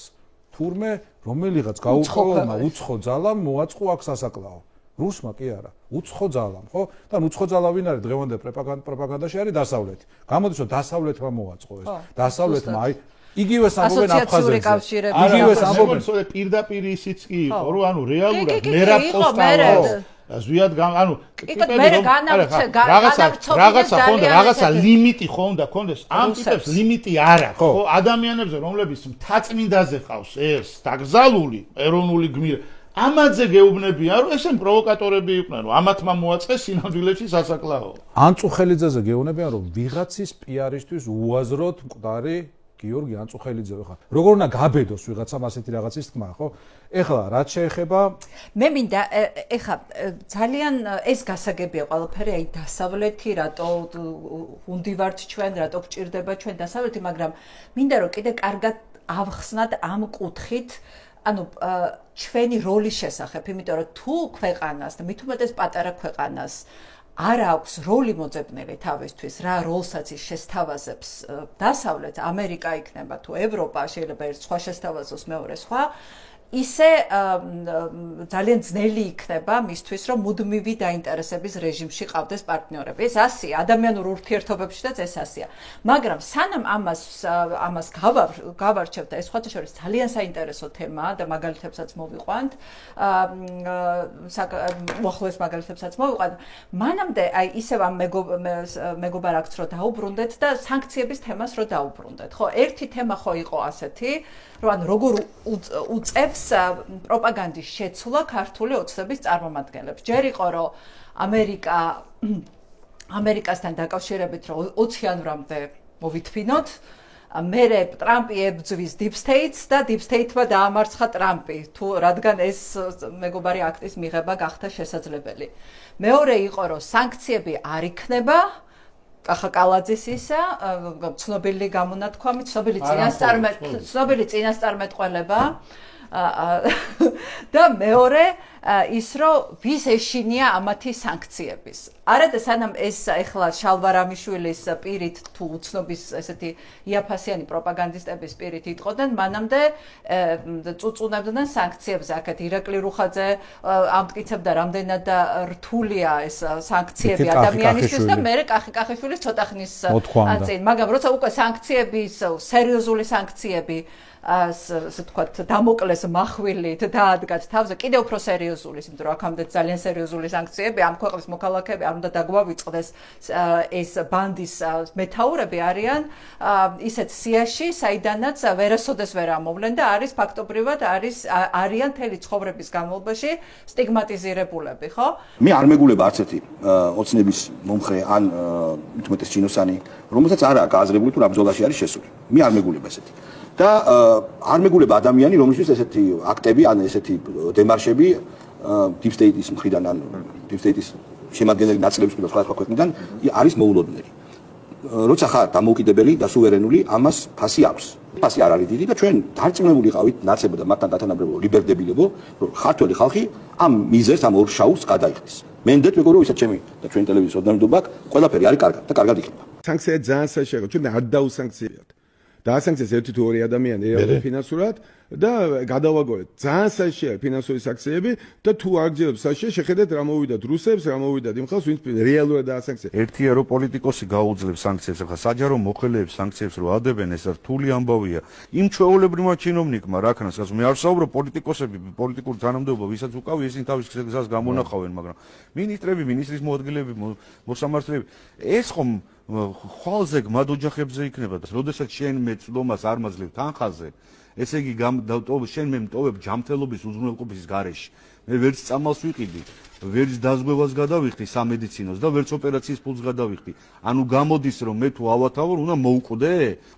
თურმე რომელიღაც გაუყოლმა უცხო ძალამ მოაწყო აქ სასაკლაო. რუსმა კი არა, უცხო ძალამ, ხო? და უცხო ძალა ვინ არის დღევანდელ პროპაგანდაში არის დასავლეთი. გამოდის რომ დასავლეთმა მოაწყო ეს. დასავლეთმა აი იგივე ამბობენ აფხაზეთზე. იგივე ამბობენ, სულ პირდაპირ ისიც კი იყო, რომ ანუ რეალურად მერაბ პოსტალო ზვიად ანუ რაღაცა ხონდა, რაღაცა ლიმიტი ხონდა, კონდეს ამ ტიპებს ლიმიტი არ აქვს, ხო? ადამიანებზე, რომლებიც მთაწმინდაზე ყავს ეს დაკრძალული ეროვნული გმირი ამაზე გეუბნებიან რომ ესენ პროვოკატორები იყვნენ რომ ამათმა მოაწყეს სინამდვილეში სასაკლაო. ანწუხელიძეზე გეუბნებიან რომ ვიღაცის პიარისთვის უაზროდ მკვდარი გიორგი ანწუხელიძე ხა. როგორ უნდა გაბედოს ვიღაცამ ასეთი რაღაცის თქმა, ხო? ეხლა რაც შეეხება მე მინდა ეხლა ძალიან ეს გასაგებია ყველაფერი აი დასავლეთი რატო უნდივართ ჩვენ რატო გჭირდება ჩვენ დასავლეთი მაგრამ მინდა რომ კიდე კარგად ავხსნათ ამ კუთხით ანუ ჩვენი როლის შესახებ, იმიტომ რომ თუ ქვეყანას და მით უმეტეს პატარა ქვეყანას არ აქვს როლი მოძებნილი თავისთვის, რა როლსაც ის შესთავაზებს დასავლეთ ამერიკა იქნება თუ ევროპა, შეიძლება ერთ სხვა შესთავაზოს, მეორე სხვა, ისე ძალიან ძნელი იქნება მისთვის, რომ მუდმივი დაინტერესების რეჟიმში ყავდეს პარტნიორები. ეს ასია, ადამიანურ ურთიერთობებშიც ეს ასია. მაგრამ სანამ ამას გავარჩევთ, ეს სხვათა შორის ძალიან საინტერესო თემაა და მაგალითებსაც მოვიყვანთ, უახლოეს მაგალითებსაც მოვიყვანთ, მანამდე აი ისევ ამ მეგობარ აქც რო დაუბრუნდეთ და სანქციების თემას რო დაუბრუნდეთ. ხო, ერთი თემა ხო იყო ასეთი, რომ ან როგორ უწევს პროპაგანდის შეცვლა ქართული ოცნების წარმომადგენლებს. ჯერ იყო რომ ამერიკასთან დაკავშირებით რომ 20 იანვრამდე მოვითფინოთ, მერე ტრამპი ებძვის Deep States და Deep State-მა დაამარცხა ტრამპი, თუ რადგან ეს მეგობარი აქტის მიღება გახდა შესაძლებელი. მეორე იყო რომ სანქციები არ იქნება კახაკალაძის ისა, ცნობილი გამონათქვამი, ცნობილი წინასწარმეტყველება და მეორე ის რომ ვის ეშინია ამათი სანქციების. არა და სანამ ეს ეხლა შალვარამიშვილის პირით თუ უცნობის ესეთი იაფასიანი პროპაგანდისტების პირით იტყოდნენ, მანამდე წუწუნებდნენ სანქციებზე. აქეთ ირაკლი რუხაძე ამტკიცებდა რამდენად რთულია ეს სანქციები ადამიანისთვის და მე კახიშვილის ცოტა ხნის წინ, მაგრამ როცა უკვე სანქციების სერიოზული სანქციები ასე თქვათ დამოკლეს מחვილით დაადგათ თავზე კიდევ უფრო სერიოზული, იმიტომ რომ აქამდე ძალიან სერიოზული სანქციები ამ ქვეყნის მოქალაქეები არ უნდა დაგვავიწყდეს ეს ბანდის მეთაურები არიან ისეთ სიაში, საიდანაც ვერასოდეს ვერ ამოვლენ და არის ფაქტობრივად არიან მთელი ცხოვრების განმავლობაში სტიგმატიზირებულები, ხო? მე არ მეგულება არც ერთი ოცნების მომხრე ან თუმეტეს ჩინოსანი, რომელსაც არ აქვს გააზრებული თუ რა ბრძოლაში არის შესული. მე არ მეგულება ესეთი. და არ მეგულება ადამიანი, რომელშიც ესეთი აქტები ან ესეთი დემარშები Deep State-ის მხრიდან ან Deep State-ის შემადგენელი ნაწილების და სხვა ქვეყნიდან არის მოულოდნელი. როცა ხარ დამოუკიდებელი და სუვერენული, ამას ფასი აქვს. ფასი არ არის დიდი და ჩვენ დარწმუნებული ყავით ნაცებო და მათთან დათანაბრებო ლიბერდებილებო, რომ ქართველი ხალხი ამ მიზეზს, ამ ორ შაუს გადაიხდის. მე ნდეთ მეგობრებო, ვისაც ჩემი და ჩვენ ტელევიზიის ოდნავ ყველაფერი არის კარგად და კარგად იქნება. სანქციები ძალიან საშუალო, ჩვენ არ დაუსანქციებთ. დაასანქციეს ერთი თუ ორი ადამიანი რეალურად ფინანსურად და გადავაგორეთ ძალიან საშიარო ფინანსური სანქციები და თუ არ გძლებთ საშიარო შეხედეთ რა მოვიდათ რუსებს, რა მოვიდათ იმ ხალხს, ვინც რეალურად დაასანქციეს. ერთია რომ პოლიტიკოსი გაუძლებს სანქციებს, ახლა საჯარო მოხელეებს სანქციებს რო ადებენ, ეს რთული ამბავია. იმ ჩვეულებრივმა ჩინოვნიკმა რა ქნას, მე არ ვსაუბრობ პოლიტიკოსები, პოლიტიკური თანამდებობა, ვისაც უკავი ისინი თავის გზას გამონახავენ, მაგრამ მინისტრები, მინისტრის მოადგილეები, მოსამართლეები, ეს ხომ ხვალზე გმად ოჯახებზე იქნება და როდესაც შენ მე წლომას არ მაძლევ თანხაზე, ესე იგი შენ მე მტოვებ ჯანმრთელობის უზრუნველყოფის გარეშე. მე ვერც წამალს ვიყიდი, ვერც დაზღვევას გადავიხდი სამედიცინოს და ვერც ოპერაციის ფულს გადავიხდი. ანუ გამოდის რომ მე თუ ავათავარ, უნდა მოუყვდე?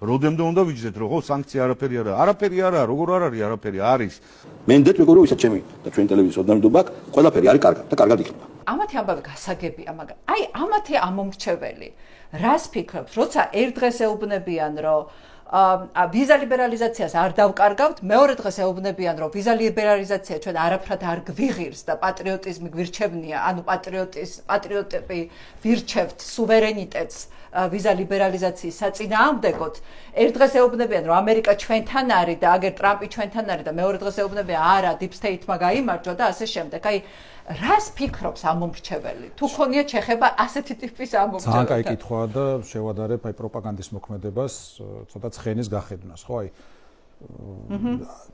როდემდე უნდა ვიჯდეთ რომ ხო სანქცია არაფერი არა. არაფერი არა, როგორ არ არის არაფერი არის. მე ნდეთ მეგობრებო, ვისაც ჩემი და ჩვენ ტელევიზიის ოდნავ ყველაფერი არის კარგად და კარგად იქნება. ამათი ამბავი გასაგებია, მაგრამ აი ამათი ამომრჩეველი რას ფიქრობთ, როცა ერთ დღეს ეუბნებიან, რომ ვიზა ლიბერალიზაციას არ დავკარგავთ, მეორე დღეს ეუბნებიან, რომ ვიზა ლიბერალიზაცია ჩვენ არაფრად არ გვიღირს და პატრიოტიზმი გვირჩევნია, ანუ პატრიოტები ვირჩევთ სუვერენიტეტს ვიზა ლიბერალიზაციის საწინააღმდეგოდ. ერთ დღეს ეუბნებიან, რომ ამერიკა ჩვენთან არის და აგერ ტრამპი ჩვენთან არის და მეორე დღეს ეუბნებიან, არა, Deep State-მა გაიმარჯვა და ასე შემდეგ. აი რას ფიქრობს ამომრჩეველი? თუ ქონიათ შეხება ასეთი ტიპის ამომრჩეველთან? ძალიან კაი კითხვაა და შევადარებ აი პროპაგანდის მოქმედებას, ცოტა ცხენის გახედვას, ხო? აი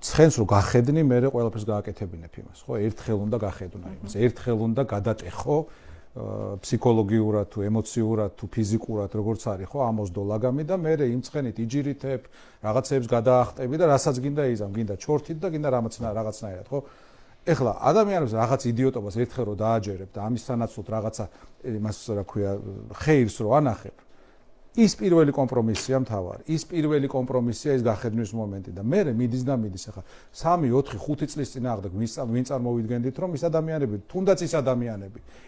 ცხენს რო გახედნი, მე ყველაფერს გააკეთებინებ იმას, ხო? ერთხელ უნდა გახედნა იმას, ერთხელ უნდა გადატეხო ფსიქოლოგიურად თუ ემოციურად თუ ფიზიკურად როგორც არის, ხო? ამოსდო ლაგამი და მე იმ ცხენით იჯირითებ, რაღაცებს გადაახტები და რასაც გინდა იზამ, გინდა ჩორთით და გინდა რაღაცნაირად, ხო? ეხლა ადამიანებს რაღაც იდიოტობას ერთხელ რო დააჯერებ და ამის სანაცვლოდ რაღაცა იმას რა ქვია ხეირს რო ანახებ ის პირველი კომპრომისია მთავარი. ის პირველი კომპრომისია ის გახედვის მომენტი და მე მიდის და მიდის ახლა 3, 4, 5 წლის წინააღმდეგ ვინ წარმოვიდგენდით რომ ის ადამიანები, თუნდაც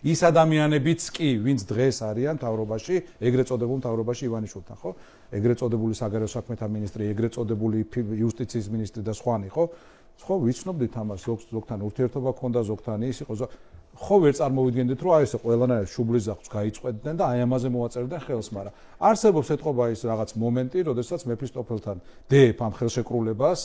ის ადამიანებიც კი, ვინც დღეს არიან მთავრობაში, ეგრეთ წოდებულ მთავრობაში ივანიშვილთან, ხო? ეგრეთ წოდებული საგარეო საქმეთა მინისტრი, ეგრეთ წოდებული იუსტიციის მინისტრი და სხვანი, ხო? ხო, ვიცნობდით ამას, ზოგთან ურთიერთობა ქონდა, ზოგთან ის იყო, ხო ვერ წარმოვიდგენდით რომ აი ესე ყველანაირ შუბლის ზახს გაიწყვეტდნენ და აი ამაზე მოაწერდნენ ხელს, მაგრამ არსებობს ეთყობა ის რაღაც მომენტი, როდესაც მეფისტოფელთან დებ ამ ხელშეკრულებას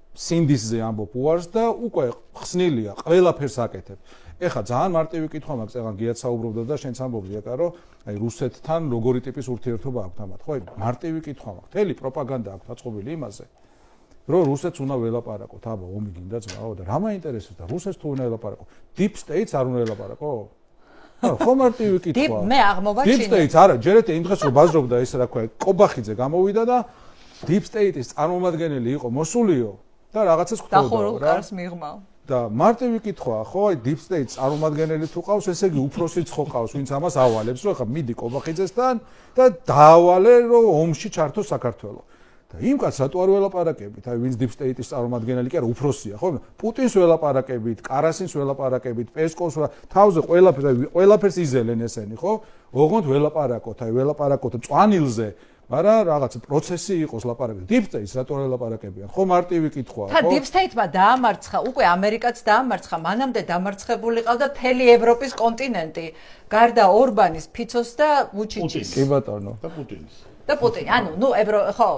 სინდისზე ამბობ უარს და უკვე ხსნილია, ყველაფერს აკეთებ. ეხლა ძალიან მარტივი კითხვა მაქვს, წეგან გიაც საუბრობდა და შენც ამბობდი აკა რომ აი რუსეთთან როგორი ტიპის ურთიერთობა აქვს ამათ, ხო? მარტივი კითხვა მაქვს. მთელი პროპაგანდა აქვს დაწყობილი იმაზე. რომ რუსეთს უნდა ველაპარაკოთ, აბა, ომი გინდა ძმაო და რა მაინტერესებს და რუსეთს თუ უნდა ველაპარაკო? Deep State-ს არ უნდა ველაპარაკო? ხო მარტივი კითხვა. მე აღმოვაჩინე. Deep State არა, ჯერეთ იმ დღეს რომ ბაზრობდა ესე რა ქვია, კობახიძე გამოვიდა და Deep State-ის წარმომადგენელი იყო მოსულიო და რაღაცას ხვდოდა რა. დახურულ კარს მიღმა. და მარტივი კითხვაა, ხო, აი Deep State-ის წარმომადგენელი თუ ყავს, ესე იგი უფროსიც ხო ყავს, ვინც ამას ავალებს, რომ ხა მიდი კობახიძესთან და დაავალე რომ ომში ჩართო საქართველო. და იმ კაცს რატო არ ველაპარაკებით? აი ვინც Deep State-ის წარმომადგენელი კი არა, უფროსია, ხო? პუტინს ველაპარაკებით, კარასინს ველაპარაკებით, პესკოვს თავზე ყველაფერს იზელენ ესენი, ხო? ოღონდ ველაპარაკოთ, აი ველაპარაკოთ მწვანილზე, მაგრამ რაღაც პროცესი იყოს ლაპარაკი. Deep State-ს რატო ველაპარაკებიან? ხო მარტივი კითხვაა, ხო? და Deep State-მა დაამარცხა, უკვე ამერიკაც დაამარცხა, მანამდე დამარცხებული ყავდა მთელი ევროპის კონტინენტი, გარდა ორბანის, ფიცოს და ვუჩიჩის. კი ბატონო. და პუტინის. და პუტინი, ანუ ხო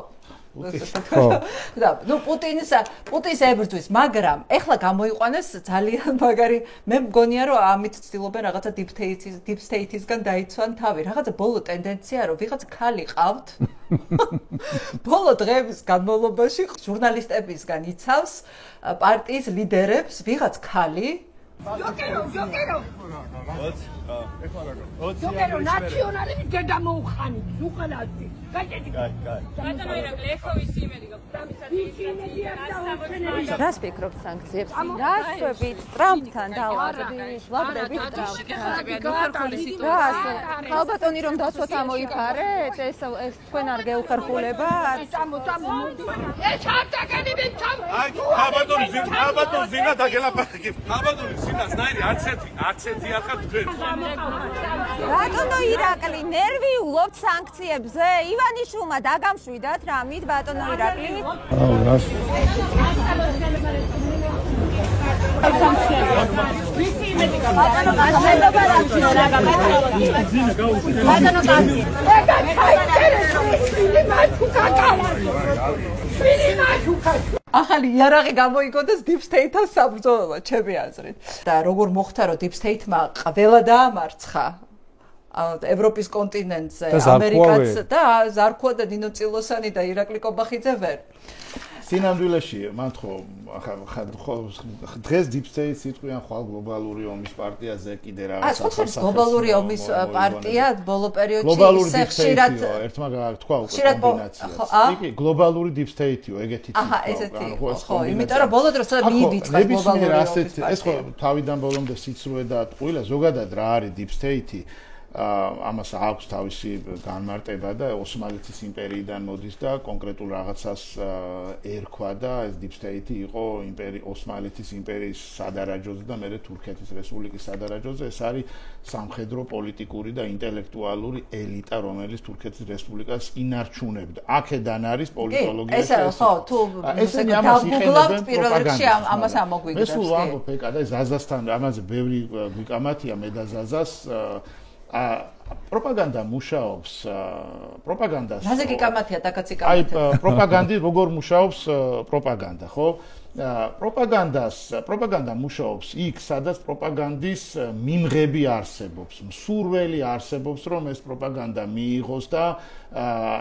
და პუტინს ებრძვის, მაგრამ ეხლა გამოიყვანეს ძალიან მაგარი, მე მგონია რომ ამით ცდილობენ რაღაცა Deep State-ისგან დაიცვან თავი. რაღაცა ბოლო ტენდენცია რომ ვიღაც ქალი ყავთ. ბოლო დღეების განმავლობაში ჟურნალისტებისგან იცავს პარტიის ლიდერებს ვიღაც ქალი. Jokero naționalii de damuhani, zucălati. ბატონო ირაკლი, ეხლა ვისი იმედი გაქვს? რას ფიქრობთ სანქციებს? რასვებით ტრამპთან დავარდით, ვაბრებით ტრამპთან. ხალბატონი რომ დაცვათ ამოიფარეთ, ეს თქვენ არ გეუხერხულებათ? ეს არტაკანი მეცამ. აი, ხალბატონი ზინა დაგელაპარაკებ. ხალბატონი ზინას ნაირი არც ერთი არ ხარ თქვენ. ბატონო ირაკლი, ნერვიულობთ სანქციებზე? ივანიშვილმა დაგამშვიდათ რამით, ბატონო ირაკლი? აუ, რას? ახალი იარაღი გამოიგონდეს Deep State-თან საბრძოლველად, ჩემი აზრით. და როგორ მოხდა, რომ Deep State-მა ყველა დაამარცხა ევროპის კონტინენტზე, ამერიკაც და ზარქვა და ნინო წილოსანი და ირაკლი კობახიძე ვერ. სინამდვილეში, მან ხო დღეს Deep State-ს იტყვიან ხვალ გლობალური ომის პარტიაზე კიდე რაღაცა გლობალური ომის პარტია ბოლო პერიოდში ისე ხშირად ერთმა თქვა უკვე კომბინაცია. კი, გლობალური Deep State-იო, ეგეთი თვითონ. აჰა, ესეთი. ხო, იმიტომ რომ ბოლო დროს მიივიწყა გლობალური ომის პარტია. ეს ხო თავიდან ბოლომდე სიცრუე და ტყუილა, ზოგადად რა არის Deep State-ი? ამას აქვს თავისი განმარტება და ოსმალეთის იმპერიიდან მოდის და კონკრეტულ რაღაცას ერქვა და ეს Deep State იყო ოსმალეთის იმპერიის სადარაჯოზე და მერე თურქეთის რესპუბლიკის სადარაჯოზე. ეს არის სამხედრო, პოლიტიკური და ინტელექტუალური ელიტა, რომელიც თურქეთის რესპუბლიკას ინარჩუნებდა. აქედან არის პოლიტოლოგია. ეს ხო, თუ ესენი ამას იხენებენ პირველ რიგში ამას ამოგვიგდებს. მე სულ ამბობ ეკა და ზაზასთან ამაზე ბევრი გვიკამათია მე და ზაზას პროპაგანდა მუშაობს პროპაგანდას რაზე გიკამათია დაკაცი კამათია აი პროპაგანდი როგორ მუშაობს პროპაგანდა ხო პროპაგანდა მუშაობს იქ სადაც პროპაგანდის მიმღები არსებობს მსურველი არსებობს რომ ეს პროპაგანდა მიიღოს და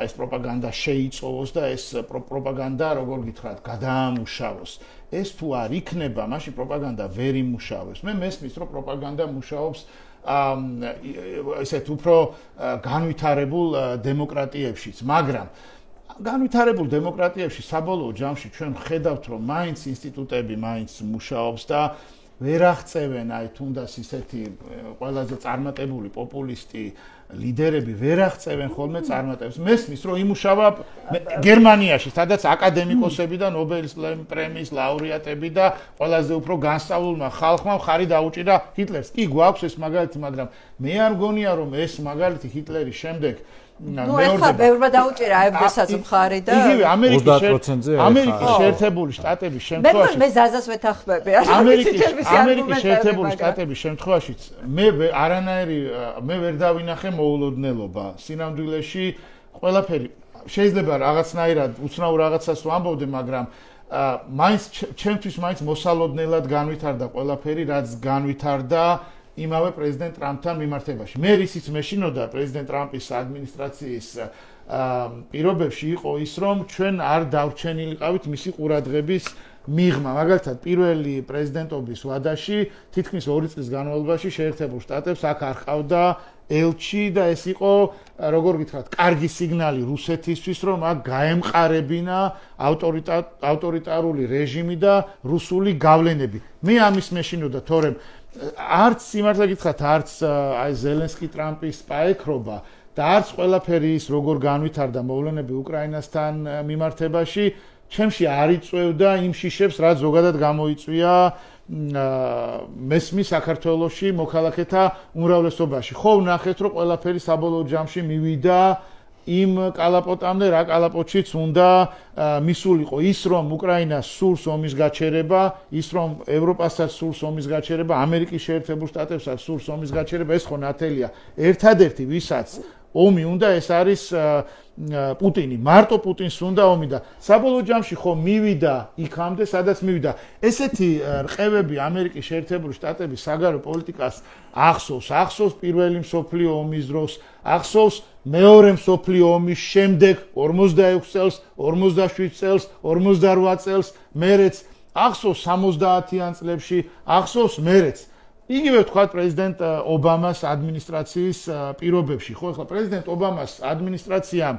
ეს პროპაგანდა შეიწოვოს და ეს პროპაგანდა როგორ გითხრათ გადაამუშავოს ეს თუ არ იქნება მაშინ პროპაგანდა ვერ იმუშავებს მე მესმის რომ პროპაგანდა მუშაობს ესეთ უფრო განვითარებულ დემოკრატიებშიც, მაგრამ განვითარებულ დემოკრატიებში საბოლოო ჯამში ჩვენ ხედავთ, რომ მაინც ინსტიტუტები მაინც მუშაობს და ვერ აღწევენ აი თუნდაც ისეთი ყველაზე წარმატებული პოპულისტი ლიდერები ვერ აღწევენ ხოლმე წარმატებას. მესმის რომ იმუშავა გერმანიაში, სადაც აკადემიკოსები და ნობელის პრემიის ლაურეატები და ყველაზე უფრო განსწავლულმა ხალხმა მხარი დაუჭირა ჰიტლერს. კი გვაქვს ეს მაგალითი, მაგრამ მე არ მგონია რომ ეს მაგალითი ჰიტლერის შემდეგ ნუ ეხლა ბევრმა დაუჭირა AfD-საც მხარი და იგივე ამერიკის შეერთებული შტატების შემთხვევაში მე ზაზას ვეთანხმები ამერიკის შეერთებული შტატების შემთხვევაშიც მე არანაირი მე ვერ დავინახე მოულოდნელობა სინამდვილეში ყველაფერი შეიძლება რაღაცნაირად უცნაურ რაღაცას ვამბობდე მაგრამ მაინც ჩემთვის მაინც მოსალოდნელად განვითარდა ყველაფერი რაც განვითარდა იმავე პრეზიდენტ ტრამპთან მიმართებაში. მე რისიც მეშინოდა პრეზიდენტ ტრამპის ადმინისტრაციის პირობებში იყო ის, რომ ჩვენ არ დავრჩენილიყავით მისი ყურადღების მიღმა. მაგალითად, პირველი პრეზიდენტობის ვადაში თითქმის 2 წლის განმავლობაში შეერთებულ შტატებს აქ არ ყავდა ელჩი და ეს იყო, როგორ გითხრათ, კარგი სიგნალი რუსეთისთვის, რომ აქ გაემყარებინა ავტორიტარული რეჟიმი და რუსული გავლენები. მე ამის მეშინოდა, თორემ არც სიმართლე გითხრათ, არც აი ზელენსკი ტრამპის პაექრობა და არც ყველაფერი ის როგორ განვითარდა მოვლენები უკრაინასთან მიმართებაში, ჩემში არ იწვევდა იმ შიშებს, რაც ზოგადად გამოიწვია მესმის საქართველოში მოქალაქეთა უმრავლესობაში. ხო ვნახეთ, რომ ყველაფერი საბოლოო ჯამში მივიდა იმ კალაპოტამდე, რა კალაპოტშიც უნდა მისულიყო ის, რომ უკრაინას სურს ომის გაჩერება, ის, რომ ევროპასაც სურს ომის გაჩერება, ამერიკის შეერთებულ შტატებსაც სურს ომის გაჩერება, ეს ხო ნათელია. ერთადერთი, ვისაც ომი უნდა, ეს არის პუტინი. მარტო პუტინს უნდა ომი და საბოლოო ჯამში ხო მივიდა იქამდე, სადაც მივიდა. ესეთი რყევები ამერიკის შეერთებული შტატების საგარეო პოლიტიკას ახსოვს პირველი მსოფლიო ომის დროს, ახსოვს მეორე მსოფლიო ომის შემდეგ 46 წელს, 47 წელს, 48 წელს, მერეც ახსოვს 70-იან წლებში, ახსოვს მერეც. იგივე თქვა პრეზიდენტ ობამას ადმინისტრაციის პირობებში, ხო, ახლა პრეზიდენტ ობამას ადმინისტრაციამ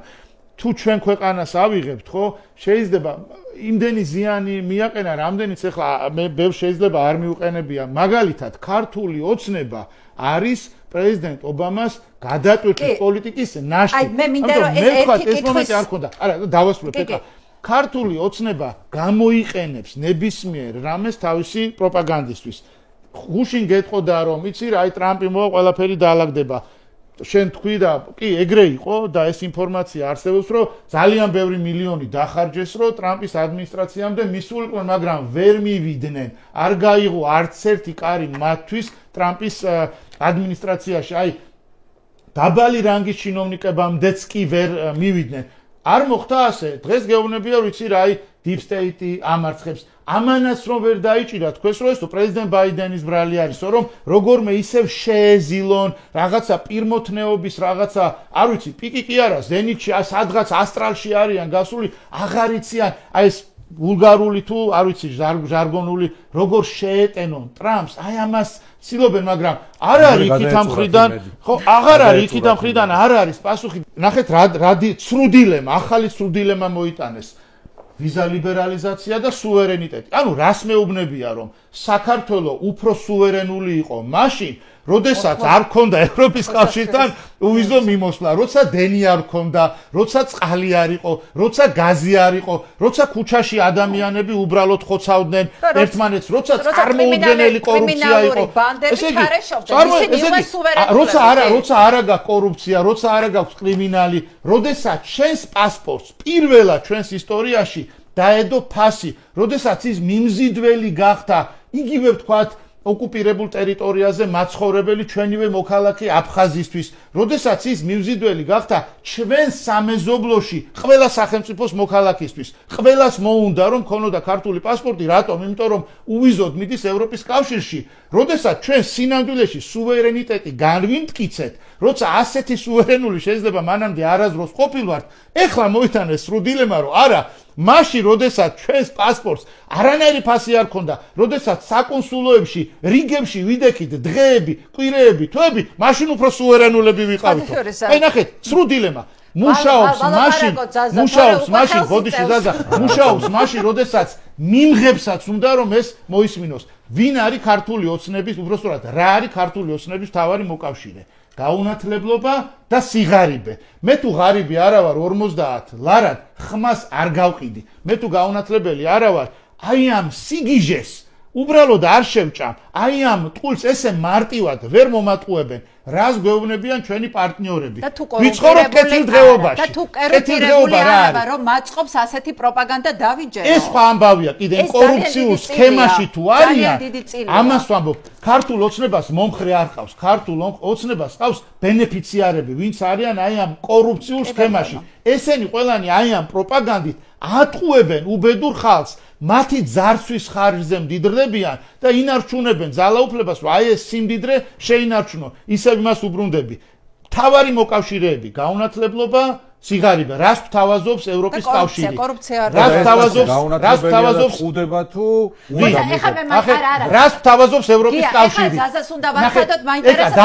თუ ჩვენ ქვეყანას ავიღებთ, ხო, შეიძლება იმდენი ზიანი მიაყენა, რამდენიც ახლა მე ბევრ შეიძლება არ მიუყენებია. მაგალითად, ქართული ოცნება არის პრეზიდენტ ობამას გადატვირთვის პოლიტიკის ნაშთი. აი, მე მინდა რომ ეს მომენტი არ ქონდა. არა, დავასრულებ ეკა. ქართული ოცნება გამოიყენებს ნებისმიერ რამეს თავისი პროპაგანდისთვის. გუშინ გეტყოდა რომ იცი რა, აი ტრამპი მოვა ყველაფერი დაალაგდება. შენ თქვი და კი ეგრე იყო და ეს ინფორმაცია არსებობს რომ ძალიან ბევრი მილიონი დახარჯეს რომ ტრამპის ადმინისტრაციამდე მისულიყვნენ, მაგრამ ვერ მივიდნენ. არ გაიღო არც ერთი კარი მათთვის ტრამპის ადმინისტრაციაში. აი დაბალი რანგის ჩინოვნიკებამდეც კი ვერ მივიდნენ. არ მოხდა ასე. დღეს გეუბნებია რომ იცი რა, აი deep state ამარცხებს. ამანაც რომ ვერ დაიჭირა თქვენს რომ ეს პრეზიდენტ ბაიდენის ბრალი არისო, რომ როგორმე ისევ შეეზილონ რაღაცა პირმოთნეობის რაღაცა, არ ვიცი, პიკი კი არა, ზენიტში, სადღაც ასტრალში არიან გასული, აღარ იციან, აი ეს ვულგარული თუ არ ვიცი, ჟარგონული, როგორ შეეტენონ ტრამპს, აი ამას ცდილობენ, მაგრამ არ არის იქით ამ მხრიდან, ხო, აღარ არის იქით ამ მხრიდან, არ არის პასუხი. ნახეთ რა ცრუ დილემა, ახალი ცრუ დილემა მოიტანეს. ვიზა ლიბერალიზაცია და სუვერენიტეტი. ანუ რას მეუბნებია რომ საქართველო უფრო სუვერენული იყო მაშინ, როდესაც არ ქონდა ევროპის კავშირთან უვიზო მიმოსვლა, როცა დენი არ ქონდა, როცა წყალი არ იყო, როცა გაზი არ იყო, როცა ქუჩაში ადამიანები უბრალოდ ხოცავდნენ ერთმანეთს, როცა წარმოუდგენელი კორუფცია იყო. ესე იგი, როცა არა გაქვს კორუფცია, როცა არა გაქვს კრიმინალი, როდესაც ჩვენს პასპორტს პირველად ჩვენს ისტორიაში დაედო ფასი, როდესაც ის მიმზიდველი გახდა, იგივე ვთქვათ ოკუპირებულ ტერიტორიაზე მაცხოვრებელი ჩვენივე მოქალაქე აფხაზისთვის, როდესაც ის მიმზიდველი გახდა ჩვენ სამეზობლოში ყველა სახელმწიფოს მოქალაქისთვის. ყველას მოუნდა რომ ქონოდა ქართული პასპორტი, რატომ? იმიტომ რომ უვიზოდ მიდის ევროპის კავშირში. როდესაც ჩვენ სინამდვილეში სუვერენიტეტი განვიმტკიცეთ, როცა ასეთი სუვერენული შეიძლება მანამდე არასდროს ყოფილვართ, ეხლა მოიტანეს სრულ დილემა რომ არა, მაშინ როდესაც ჩვენს პასპორტს არანაირი ფასი არ ქონდა, როდესაც საკონსულოებში, რიგებში ვიდექით დღეები, კვირეები, თვეები, მაშინ უფრო სუვერენულები ვიყავით. აი ნახეთ, სრულ დილემა. მუშაობს მაშინ, ბოდიში ზაზა, მუშაობს მაშინ, როდესაც მიმღებსაც უნდა რომ ეს მოისმინოს. ვინ არის ქართული ოცნების, უბრალოდ რა არის ქართული ოცნების მთავარი მოკავშირე? გაუნათლებლობა და სიღარიბე. მე თუ ღარიბი არა ვარ 50 ლარად ხმას არ გავყიდი. მე თუ გაუნათლებელი არა ვარ, აი ამ სიგიჟეს უბრალოდ არ შევჭამ. აი ამ ტყულს ესე მარტივად ვერ მომატყუებენ. რას გვეუბნებიან ჩვენი პარტნიორები? ვიცხოვრობ კეთილდღეობაში. და თუ კეთილდღეობა რა არის? რომ მაწყობს ასეთი პროპაგანდა დავიჯერო. ეს სხვა ამბავია. კიდე კორუფციულ სქემაში თუ არიან, ამას ვამბობ. ქართულ ოცნებას მომხრე არ ყავს. ქართულ ოცნებას ყავს ბენეფიციარები, ვინც არიან აი ამ კორუფციულ სქემაში. ესენი ყველანი აი ამ პროპაგანდით ატყუებენ უბედურ ხალხს. მათი ძარცვის ხარჯზე მდიდრდებიან და ინარჩუნებენ ძალაუფლებას, რომ აი ეს სიმდიდრე შეინარჩუნო. ისევ იმას უბრუნდები. მთავარი მოკავშირეები, გაუნათლებლობა, სიღარიბე, რას გვთავაზობს ევროპის კავშირი? რას გვთავაზობს ხუდება თუ რას გვთავაზობს ევროპის კავშირი? ზაზას უნდა ვახადოთ, მაინტერესებს.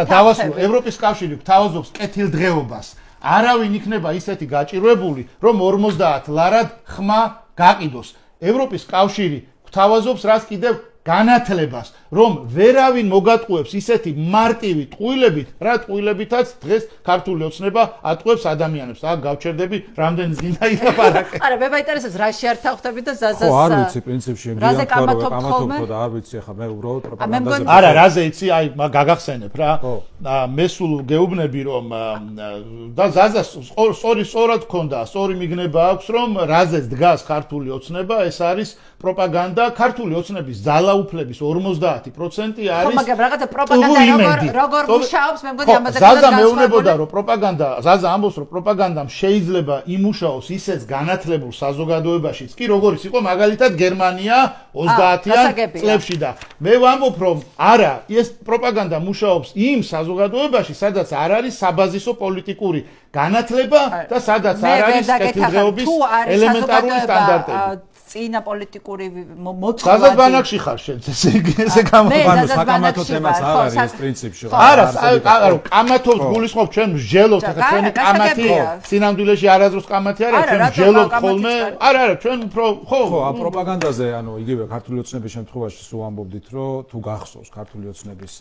დავასრულო, ევროპის კავშირი გვთავაზობს კეთილდღეობას. არავინ იქნება ისეთი გაჭირვებული, რომ 50 ლარად ხმა გაყიდოს. ევროპის კავშირი გვთავაზობს რას კიდევ განათლებას, რომ ვერავინ მოგატყუებს ისეთი მარტივი ტყუილებით, რა ტყუილებითაც დღეს ქართული ოცნება ატყუებს ადამიანებს. აქ გავჩერდები, რამდენი გინდა ილაპარაკე. არა, მე მაინტერესებს რა შეართავხდები და ზაზას. ხო, არ ვიცი პრინციპში ეგრეა კამათობ და არ ვიცი ახლა მე უბრალოდ პროპაგანდაზე. არა, რაზე იცი, აი გაგახსენებ რა. მე სულ გეუბნები რომ და ზაზას სწორად გქონდა, სწორი მიგნება აქვს რომ რაზეც დგას ქართული ოცნება, ეს არის პროპაგანდა. ქართული ოცნების ძალაუფლების 50% არის. ხო, მაგრამ რაღაცა პროპაგანდა როგორ მუშაობს, მე მგონი ამაზე ზაზა მეუბნებოდა რომ პროპაგანდა, ზაზა ამბობს რომ პროპაგანდამ შეიძლება იმუშაოს ისეც განათლებულ საზოგადოებაშიც კი როგორიც იყო მაგალითად გერმანია 30-იან წლებში და მე ვამბობ რომ არა, ეს პროპაგანდა მუშაობს იმ საზოგადოებაში, სადაც არ არის საბაზისო პოლიტიკური განათლება და სადაც არ არის კეთილდღეობის ელემენტარული სტანდარტები. წინა პოლიტიკური მოწყობა. ზაზას ბანაკში ხარ შენ ესე გამოვანო საკამათო თემას არ არის ეს პრინციპში. არა, კამათოს გულისხმობ ჩვენ მსჯელობთ, ახლა ჩვენი კამათი სინამდვილეში არაზრუს კამათი არის, ჩვენ მსჯელობთ ხოლმე. არა, ჩვენ უფრო ხო, ამ პროპაგანდაზე, ანუ იგივე ქართული ოცნების შემთხვევაში სულ ამბობდით, რომ თუ გახსოვს ქართული ოცნების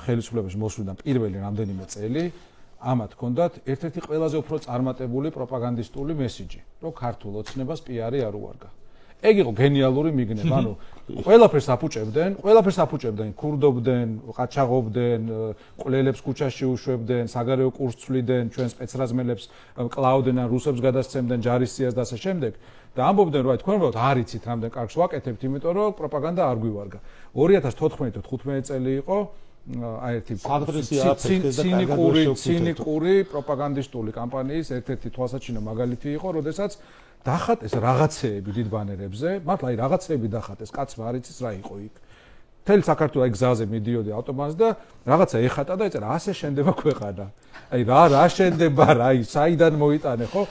ხელისუფლებაში მოსვლიდან პირველი რამდენიმე წელი ამათ ჰქონდათ ერთ-ერთი ყველაზე უფრო წარმატებული პროპაგანდისტული მესიჯი, რომ ქართულ ოცნებას პიარი არ უარგა. ეგ იყო გენიალური მიგნება, ანუ ყველაფერს აფუჭებდნენ, ქურდობდნენ, ყაჩაღობდნენ, ყლელებს ქუჩაში უშვებდნენ, საგარეო კურსს ცვლიდნენ, ჩვენ სპეცრაზმელებს კლაუდენ, რუსებს გადასცემდნენ ჯარისციას და ასე შემდეგ. და ამბობდნენ, რომ თქვენ უბრალოდ არ იცით, რამდენ კარგს ვაკეთებთ, იმიტომ რომ პროპაგანდა არ გვივარგა. 2014-15 წელი იყო აი ერთი ცინიკური პროპაგანდისტული კამპანიის ერთ-ერთი თვალსაჩინო მაგალითი იყო, როდესაც დახატეს რაღაცეები დიდ ბანერებზე, მართლა აი რაღაცეები დახატეს, კაცმა არ იცის რა იყო იქ. მთელი საქართველო აი გზაზე მიდიოდი ავტობანზე და რაღაცა ეხატა და ეწერა ასე შენდება ქვეყანა. აი რა შენდება რა, აი საიდან მოიტანე ხო?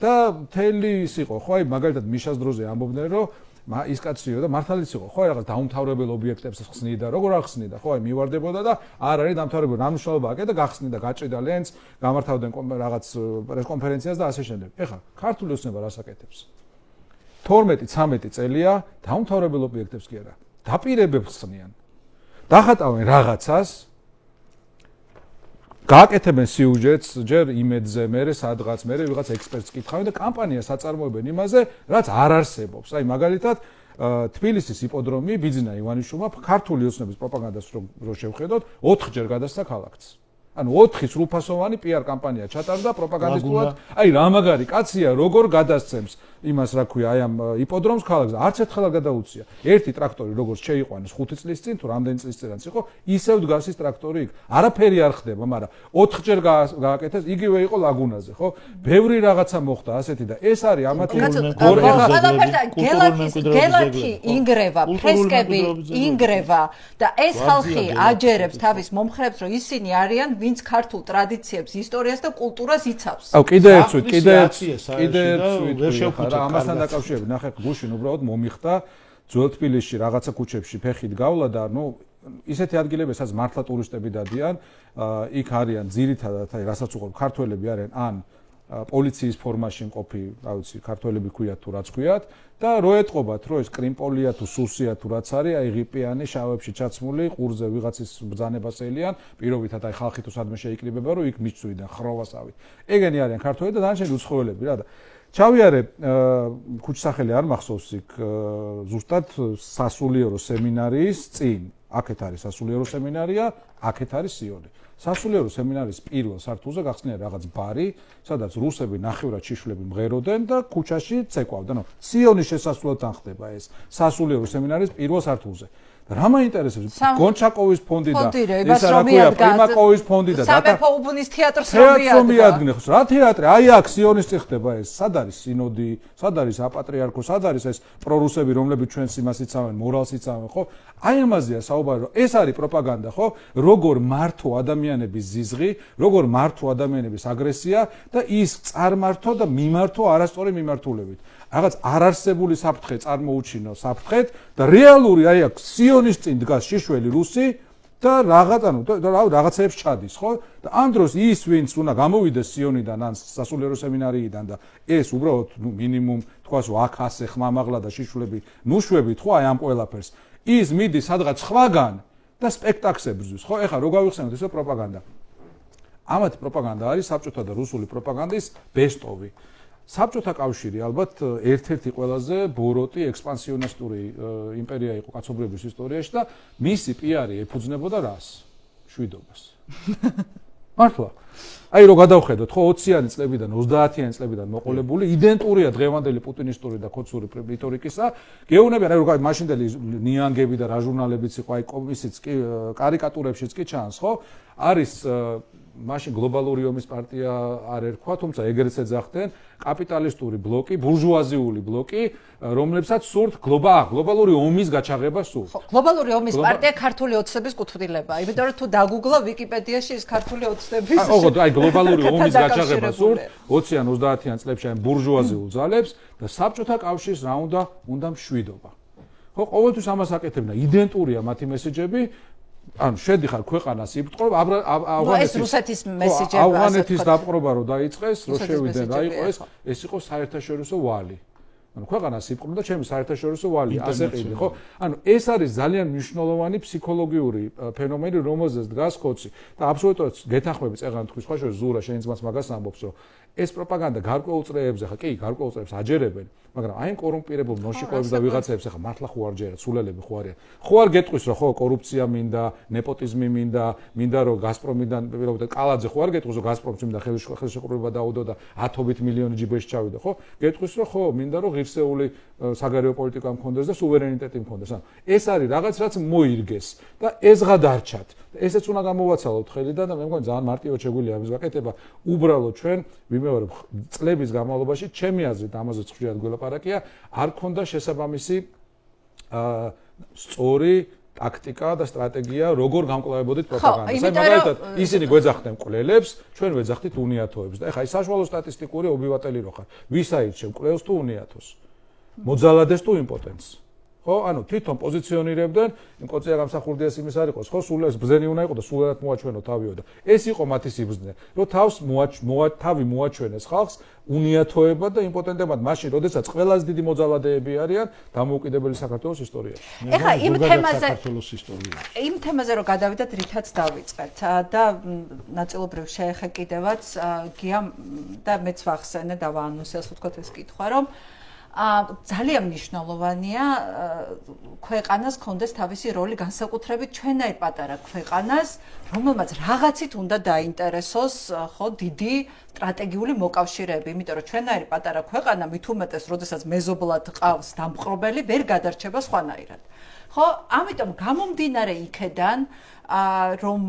და მთელი ის იყო, ხო აი მაგალითად მიშას დროზე ამბობდნენ, რომ ის კაციო და მართალიც იყო, ხო რაღაც დაუმთავრებელ ობიექტებს ხსნიდა, როგორ ახსნიდა, ხო აი მივარდებოდა და არ არის დამთავრებული, რა მნიშვნელობა აქვს და გახსნიდა, გაჭრიდა ლენს, გამართავდნენ რაღაც პრესკონფერენციას და ასე შემდეგ. ეხლა ქართული ოცნება რას აკეთებს? 12-13 წელია დაუმთავრებელ ობიექტებს კი არა, დაპირებებს ხსნიან. დახატავენ რაღაცას, გააკეთებენ სიუჟეტს, ჯერ იმედზე, მერე სადღაც, მერე ვიღაც ექსპერტს კითხავენ და კამპანიას აწარმოებენ იმაზე, რაც არ არსებობს. აი მაგალითად, თბილისის იპოდრომი ბიძინა ივანიშვილმა ქართული ოცნების პროპაგანდას რო შევხედოთ, 4-ჯერ გადასცა ქალაქს. ანუ 4 სრულფასოვანი PR კამპანია ჩატარდა პროპაგანდისტულად. აი რა მაგარი კაცია, როგორ გადასცემს იმას რა ქვია, აი ამ იპოდრომს ქალაქზე, არც ერთხელ არ გადაუცია. ერთი ტრაქტორი როგორც შეიყვანეს 5 წლის წინ, თუ რამდენი წლის წინაც იყო, ისევ დგას ის ტრაქტორი იქ. არაფერი არ ხდება, მაგრამ 4-ჯერ გააკეთეს, იგივე იყო ლაგუნაზე, ხო? ბევრი რაღაცა მოხდა ასეთი და ეს არის ამათი გელათი ინგრევა, ფრესკები ინგრევა და ეს ხალხი აჯერებს თავის მომხრეებს, რომ ისინი არიან ვინც ქართულ ტრადიციებს, ისტორიას და კულტურას იცავს. აუ კიდე ერთ და ამასთან დაკავშირებით ნახე გუშინ უბრალოდ მომიხდა ძველ თბილისში რაღაცა ქუჩებში ფეხით გავლა და ნუ ისეთი ადგილები სადაც მართლა ტურისტები დადიან იქ არიან ძირითადად აი რასაც უყურებ ქართველები არიან ან პოლიციის ფორმაში მყოფი, რა ვიცი, ქართველები ქვიათ თუ რაც ქვიათ და რო ეტყობათ, რომ ეს კრიმპოლია თუ სუსია თუ რაც არის, აი ღიპიანი შავებში ჩაცმული, ყურზე ვიღაცის ბრძანებას ელიან, პირობითად აი ხალხი თუ სადმე შეიკრიბება, რომ იქ მიჩვიდან ხროვასავით. ეგენი არიან ქართველები და დანარჩენი უცხოელები რა და ჩავიარე ქუჩსახელი არ მახსოვს იქ ზუსტად სასულიერო სემინარიის წინ. აქეთ არის სასულიერო სემინარია, აქეთ არის სიონი. სასულიერო სემინარიის პირველ სართულზე გახსნია რაღაც ბარი, სადაც რუსები ნახევრად შიშვლები მღეროდნენ და ქუჩაში ცეკვავდნენ. სიონის შესასვლელთან ხდება ეს სასულიერო სემინარიის პირველ სართულზე. რა მაინტერესებს გონჩაკოვის ფონდი და ეს რა ქვია პრიმაკოვის ფონდი და სამეფო უბნის თეატრს რომ მიადგნე ხო რა თეატრი აი აქ სიონის წინ ხდება ეს სად არის სინოდი სად არის აპატრიარქო სად არის ეს პრორუსები რომლებიც ჩვენს იმას იცავენ მორალს იცავენ ხო აი ამაზეა საუბარი რომ ეს არის პროპაგანდა ხო როგორ მართო ადამიანების ზიზღი როგორ მართო ადამიანების აგრესია და ის წარმართო და მიმართო არასწორი მიმართულებით რაღაც არარსებული საფრთხე წარმოუჩინო საფრთხეთ და რეალური აი აქ სიონის წინ დგას შიშველი რუსი და რაღაც ანუ რაღაცეებს ჩადის ხო და ამ დროს ის ვინც უნდა გამოვიდეს სიონიდან ან სასულიერო სემინარიიდან და ეს უბრალოდ ნუ მინიმუმ თქვას რომ აქ ასე ხმამაღლა და შიშვლები ნუშვებით ხო აი ამ ყველაფერს ის მიდის სადღაც ხვაგან და სპექტაკლს ებრძვის ხო ეხლა რო გავიხსენოთ ეს პროპაგანდა ამათი პროპაგანდა არის საბჭოთა და რუსული პროპაგანდის ბესტოვი საბჭოთა კავშირი ალბათ ერთ-ერთი ყველაზე ბოროტი ექსპანსიონისტური იმპერია იყო კაცობრიობის ისტორიაში და მისი პიარი ეფუძნებოდა რას? შვიდობას. მართლა. აი რო გადავხედოთ, ხო 20-იანი წლებიდან 30-იანი წლებიდან მოყოლებული იდენტურია დღევანდელი პუტინისტური და ქოცური რიტორიკისა. გეუბნებიან, აი რო მაშინდელი ნიანგები და რა ჟურნალებიც იყო, აი კომისიც კი კარიკატურებშიც კი ჩანს, ხო? არის მაშინ გლობალური ომის პარტია არ ერქვა, თუმცა ეგრეც ეძახდნენ კაპიტალისტური ბლოკი, ბურჟუაზიული ბლოკი, რომლებსაც სურთ გლობალური ომის გაჩაღება სურთ. გლობალური ომის პარტია ქართული ოცნების კუთვნილებაა, იმიტომ რომ თუ დაგუგლა ვიკიპედიაში ის ქართული ოცნების ოღონდ აი გლობალური ომის გაჩაღება სურთ 20-ან 30-იან წლებში აი ბურჟუაზიულ ძალებს და საბჭოთა კავშირს რა უნდა მშვიდობა. ხო, ყოველთვის ამას აკეთებდა, იდენტურია მათი მესეჯები ანუ შედიხარ ქვეყანას იბტყრობ ავღანეთის რუსეთის მესეჯები ავღანეთის დაპყრობა რო დაიწყეს რო შევიდნენ რა იყო ეს იყო საერთაშორისო ვალი ანუ ქვეყანას იბტყრობ და ჩემი საერთაშორისო ვალი ასე ყიდი ხო ანუ ეს არის ძალიან მნიშვნელოვანი ფსიქოლოგიური ფენომენი რომელზეც დგას ხოცი და აბსოლუტურად გეთანხმები წეგან თქვი სხვა შორის ზურა შენ ძმას მაგას ამბობს რომ ეს პროპაგანდა გარკვეულ წრეებზე ხა კი გარკვეულ წრეებს აჯერებენ მაგრამ აი კორუმპირებულ ნოშიკოებს და ვიღაცებს ხა მართლა ხო არ ჯერათ სულელები ხო არიან ხო არ გეტყვის რომ ხო კორუფცია მინდა ნეპოტიზმი მინდა რომ გაზპრომიდან პირობითად კალაძე ხო არ გეტყვის რომ გაზპრომს მინდა ხელშეკრულება დაუდო და 10 მილიონი ჯიბეში ჩავიდა ხო გეტყვის რომ ხო მინდა რომ ღირსეული საგარეო პოლიტიკა მქონდეს და სუვერენიტეტი მქონდეს ანუ ეს არის რაღაც რაც მოირგეს და ეზღა დარჩათ ესეც უნდა გამოვაცალოთ ხელიდან და მე მგონი ძალიან მარტივად შეგვიძლია ამის გაკეთება უბრალოდ ჩვენ ვიმეორებ წლების განმავლობაში ჩემი აზრით ამაზე ხშირად გველაპარაკია არ ქონდა შესაბამისი სწორი ტაქტიკა და სტრატეგია როგორ გამკლავებოდით პროპაგანდას. აი მაგალითად ისინი გვეძახდნენ მკვლელებს, ჩვენ ვეძახდით უნიათოებს და ეხლა ის საშუალო სტატისტიკური ობივატელი რო ხარ. ვის აირჩევ მკვლელს თუ უნიათოს? მოძალადეს თუ იმპოტენტს? ხო, ანუ თვითონ პოზიციონირებდნენ, იმ კოცია გამსახურდიას იმის არ იყოს, ხო, სულ ეს ბზენი უნდა იყოს და სულადად მოაჩვენო თავიო და ეს იყო მათი სიბრძნე, რომ თავს თავი მოაჩვენეს ხალხს უნიათოებად და იმპოტენტებად, მაშინ, როდესაც ყველაზე დიდი მოძალადეები არიან დამოუკიდებელი საქართველოს ისტორიაში. ეხლა იმ თემაზე რომ გადავიდეთ, რითაც დავიწყეთ და ნაწილობრივ შეეხე კიდევაც გიამ და მეც ვახსენე და ვაანონსეს ვთქვათ ეს კითხვა, რომ ძალიან მნიშვნელოვანია ქვეყანას კონდეს თავისი როლი განსაკუთრებით ჩვენაირ პატარა ქვეყანას, რომელმაც რაღაცით უნდა დაინტერესოს ხო დიდი სტრატეგიული მოკავშირეები, იმიტომ რომ ჩვენაირი პატარა ქვეყანა მით უმეტეს, როდესაც მეზობლად ყავს დამპყრობელი, ვერ გადარჩება სხვანაირად. ხო, ამიტომ გამომდინარე იქედან რომ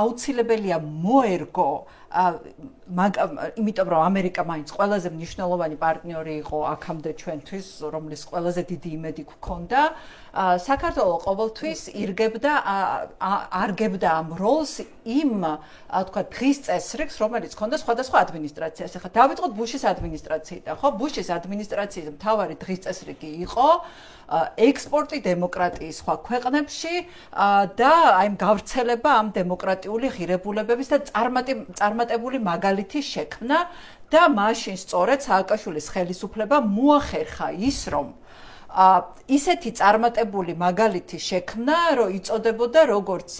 აუცილებელია მოერგო იმიტომ რომ ამერიკა მაინც ყველაზე მნიშვნელოვანი პარტნიორი იყო აქამდე ჩვენთვის, რომლის ყველაზე დიდი იმედი გქონდა, საქართველოს ყოველთვის არგებდა ამ როლს იმ თქვა დღის წესრიგს, რომელიც ჰქონდა სხვადასხვა ადმინისტრაციას. ახლა დავიწყოთ ბუშის ადმინისტრაციიდან, ხო? ბუშის ადმინისტრაციის მთავარი დღის წესრიგი იყო ექსპორტი დემოკრატიის სხვა ქვეყნებში და აი გავრცელება ამ დემოკრატიული ღირებულებების და წარმატებული მაგალითის შექმნა და მაშინ სწორედ სააკაშვილის ხელისუფლებამ მოახერხა ის, რომ ისეთი წარმატებული მაგალითის შექმნა, რომ იწოდებოდა როგორც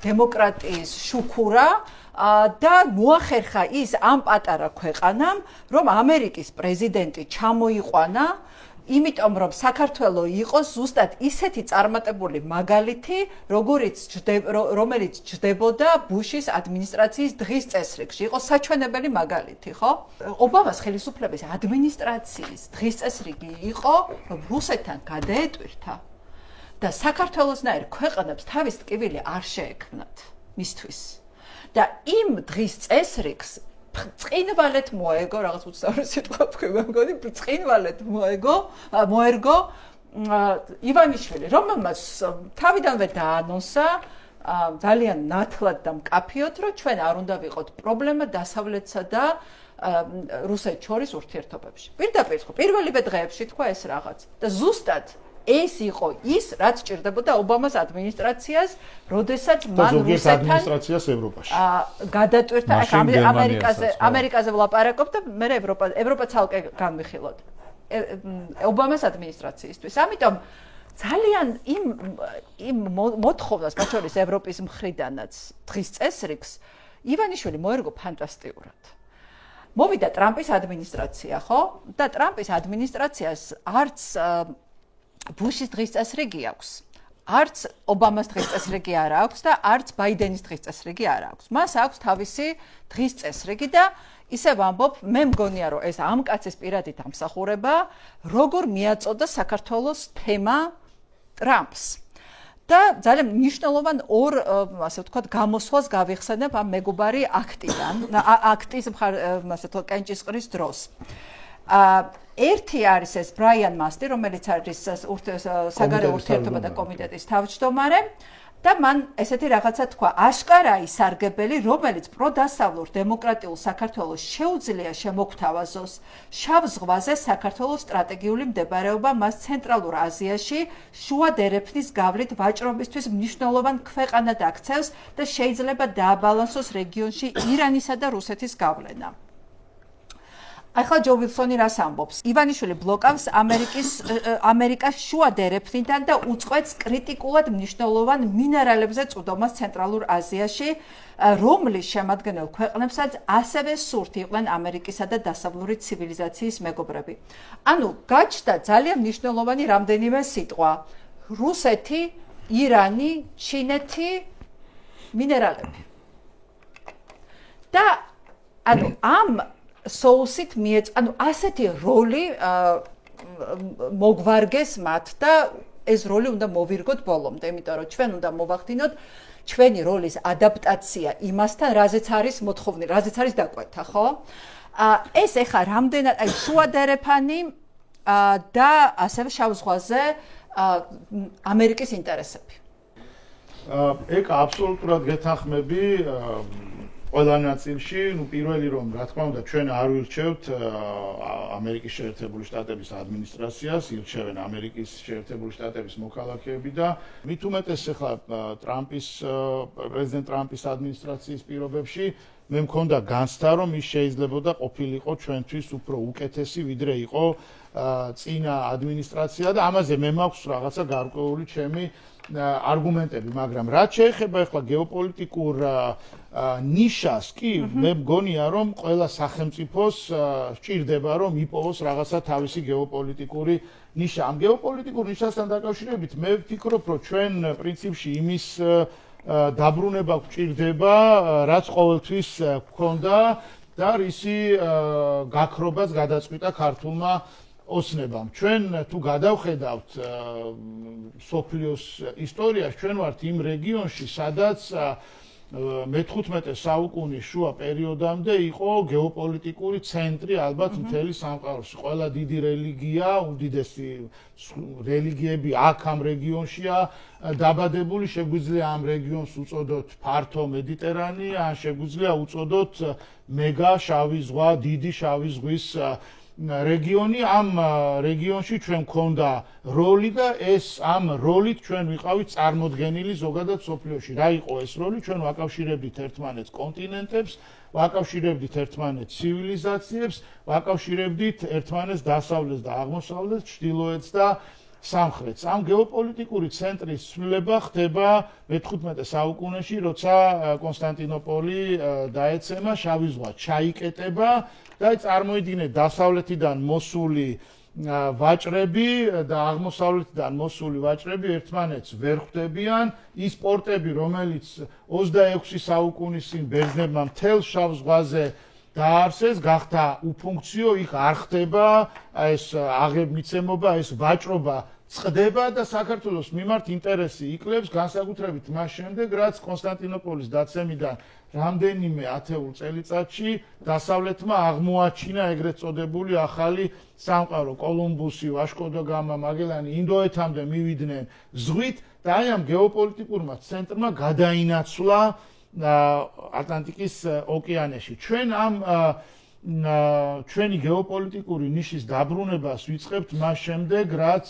დემოკრატიის შუქურა და მოახერხა ის ამ პატარა ქვეყანამ, რომ ამერიკის პრეზიდენტი ჩამოიყვანა, იმიტომ რომ საქართველო იყო ზუსტად ისეთი წარმატებული მაგალითი, რომელიც ჯდებოდა ბუშის ადმინისტრაციის დღის წესრიგში, იყო საჩვენებელი მაგალითი, ხო? ობამას ხელისუფლების ადმინისტრაციის დღის წესრიგი იყო, რომ რუსეთთან გადაეტვირთა და საქართველოსნაირ ქვეყნებს თავის ტკივილი არ შეექმნათ მისთვის. და იმ დღის წესრიგს ბრწყინვალედ მოეგო, რაღაც უცნაური სიტყვა თქვი, მე მგონი ბრწყინვალედ მოერგო ივანიშვილი, რომელმაც თავიდანვე დაანონსა ძალიან ნათლად და მკაფიოდ, რომ ჩვენ არ უნდა ვიყოთ პრობლემა დასავლეთსა და რუსეთს შორის ურთიერთობებში. პირდაპირ ხო, პირველივე დღეებში თქვა ეს რაღაც და ზუსტად ეს იყო ის, რაც ჭირდებოდა ობამას ადმინისტრაციას, როდესაც მან რუსეთთან ადმინისტრაციას ევროპაში გადატვირთა ამერიკაზე ვლაპარაკობ და მე ევროპა ცალკე განვიხილოთ ობამას ადმინისტრაციისთვის. ამიტომ ძალიან იმ მოთხოვნას, მათ შორის ევროპის მხრიდანაც დღის წესრიგს ივანიშვილი მოერგო ფანტასტიკურად. მოვიდა ტრამპის ადმინისტრაცია, ხო? და ტრამპის ადმინისტრაციას არც ბუშის დღის წესრიგი აქვს. არც ობამას დღის წესრიგი არ აქვს და არც ბაიდენის დღის წესრიგი არ აქვს. მას აქვს თავისი დღის წესრიგი და ისევ ამბობ, მე მგონია, რომ ეს ამ კაცის პირადი დამსახურება, როგორ მიაწოდა საქართველოს თემა ტრამპს. და ძალიან მნიშვნელოვან ორ, ასე ვთქვათ, გამოსვლას გავიხსენებ ამ მეგობარი აქტის ასე ვთქვათ, კენჭისყრის დროს. ერთი არის ეს ბრაიან მასტი, რომელიც არის საგარეო ურთიერთობათა კომიტეტის თავმჯდომარე და მან ესეთი რაღაცა თქვა, აშკარა ისარგებელი, რომელიც პროდასავლურ დემოკრატიულ საქართველოს შეუძლია შემოგთავაზოს შავ ზღვაზე საქართველოს სტრატეგიული მდებარეობა მას ცენტრალურ აზიაში შუა დერეფნის გავლით ვაჭრობისთვის მნიშვნელოვან ქვეყანად აქცევს და შეიძლება დააბალანსოს რეგიონში ირანისა და რუსეთის გავლენა. ახლა ჯო ვილსონი რას ამბობს? ივანიშვილი ბლოკავს ამერიკას შუა დერეფნიდან და უწყვეტს კრიტიკულად მნიშვნელოვან მინერალებზე წვდომას ცენტრალურ აზიაში, რომლის შემადგენელ ქვეყნებსაც ასევე სურთ იყვნენ ამერიკისა და დასავლური ცივილიზაციის მეგობრები. ანუ გაჩნდა ძალიან მნიშვნელოვანი რამდენიმე სიტყვა: რუსეთი, ირანი, ჩინეთი, მინერალები. და ანუ ამ соусით ანუ ასეთი როლი მოგვარგეს მათ და ეს როლი უნდა მოვირგოთ ბოლომდე, იმიტომ რომ ჩვენ უნდა მოვახდინოთ ჩვენი როლის ადაპტაცია იმასთან, რაზეც არის მოთხოვნი, რაზეც არის დაკვეთა, ხო? ეს ეხა რამდენად აი შუა დერეფანი და ასევე შავ ზღვაზე ამერიკის ინტერესები. ეგ აბსოლუტურად გეთანხმები. ყველა ნაწილში, პირველი რომ რა თქმა უნდა ჩვენ არ ვილჩევთ ამერიკის შეერთებული შტატების ადმინისტრაციას, ილჩევენ ამერიკის შეერთებული შტატების მოქალაქეები და მით უმეტეს ახლა პრეზიდენტ ტრამპის ადმინისტრაციის პირობებში მე მქონდა განცდა რომ ის შეიძლებოდა ყოფილიყო ჩვენთვის უფრო უკეთესი ვიდრე იყო წინა ადმინისტრაცია და ამაზე მე მაქვს რაღაცა გარკვეული ჩემი არგუმენტები, მაგრამ რაც შეეხება ახლა გეოპოლიტიკურ ნიშას კი მე მგონია რომ ყველა სახელმწიფოს სჭირდება რომ იპოვოს რაღაცა თავისი გეოპოლიტიკური ნიშა. ამ გეოპოლიტიკურ ნიშასთან დაკავშირებით მე ვფიქრობ რომ ჩვენ პრინციპში იმის დაბრუნება გვჭირდება, რაც ყოველთვის გვქონდა და რისი გაქრობაც გადაწყვიტა ქართულმა ოცნებამ. ჩვენ თუ გადავხედავთ სოფლიოს ისტორიას, ჩვენ ვართ იმ რეგიონში, სადაც მე-15 საუკუნის შუა პერიოდამდე იყო გეოპოლიტიკური ცენტრი ალბათ მთელი სამყაროში. ყველა დიდი რელიგია, უდიდესი რელიგიები აქ ამ რეგიონშია დაბადებული, შეგვიძლია ამ რეგიონს უწოდოთ ფართო მედიტერანე, ან შეგვიძლია უწოდოთ მეგა შავი ზღვა, დიდი შავი ზღვის რეგიონი ამ რეგიონში ჩვენ მქონდა როლი და ეს ამ როლით ჩვენ ვიყავით წარმოდგენილი ზოგადად სოფლიოში. რა იყო ეს როლი? ჩვენ ვაკავშირებდით ერთმანეთს კონტინენტებს, ვაკავშირებდით ერთმანეთს ცივილიზაციებს, ვაკავშირებდით ერთმანეთს დასავლეთს და აღმოსავლეთს, ჩრდილოეთს და სამხრეთს. ამ გეოპოლიტიკური ცენტრის ცვლილება ხდება მე-15 საუკუნეში, როცა კონსტანტინოპოლი დაეცემა, შავი ზღვა ჩაიკეტება და წარმოიდგინეთ დასავლეთიდან მოსული ვაჭრები და აღმოსავლეთიდან მოსული ვაჭრები ერთმანეთს ვერ ხვდებიან. ის პორტები, რომელიც 26 საუკუნის წინ ბერძნებმა მთელ შავ ზღვაზე დაარსეს, გახდა უფუნქციო, იქ არ ხდება ეს აღებმიცემობა, ეს ვაჭრობა წყდება და საქართველოს მიმართ ინტერესი იკლებს, განსაკუთრებით მას შემდეგ, რაც კონსტანტინოპოლის დაცემიდან რამდენიმე ათეულ წელიწადში დასავლეთმა აღმოაჩინა ეგრეთ წოდებული ახალი სამყარო. კოლუმბუსი, ვაშკო და გამა, მაგელანი ინდოეთამდე მივიდნენ ზღვით და აი ამ გეოპოლიტიკურმა ცენტრმა გადაინაცვლა ატლანტიკის ოკეანეში. ჩვენ ამ ჩვენი გეოპოლიტიკური ნიშის დაბრუნებას ვიწყებთ მას შემდეგ, რაც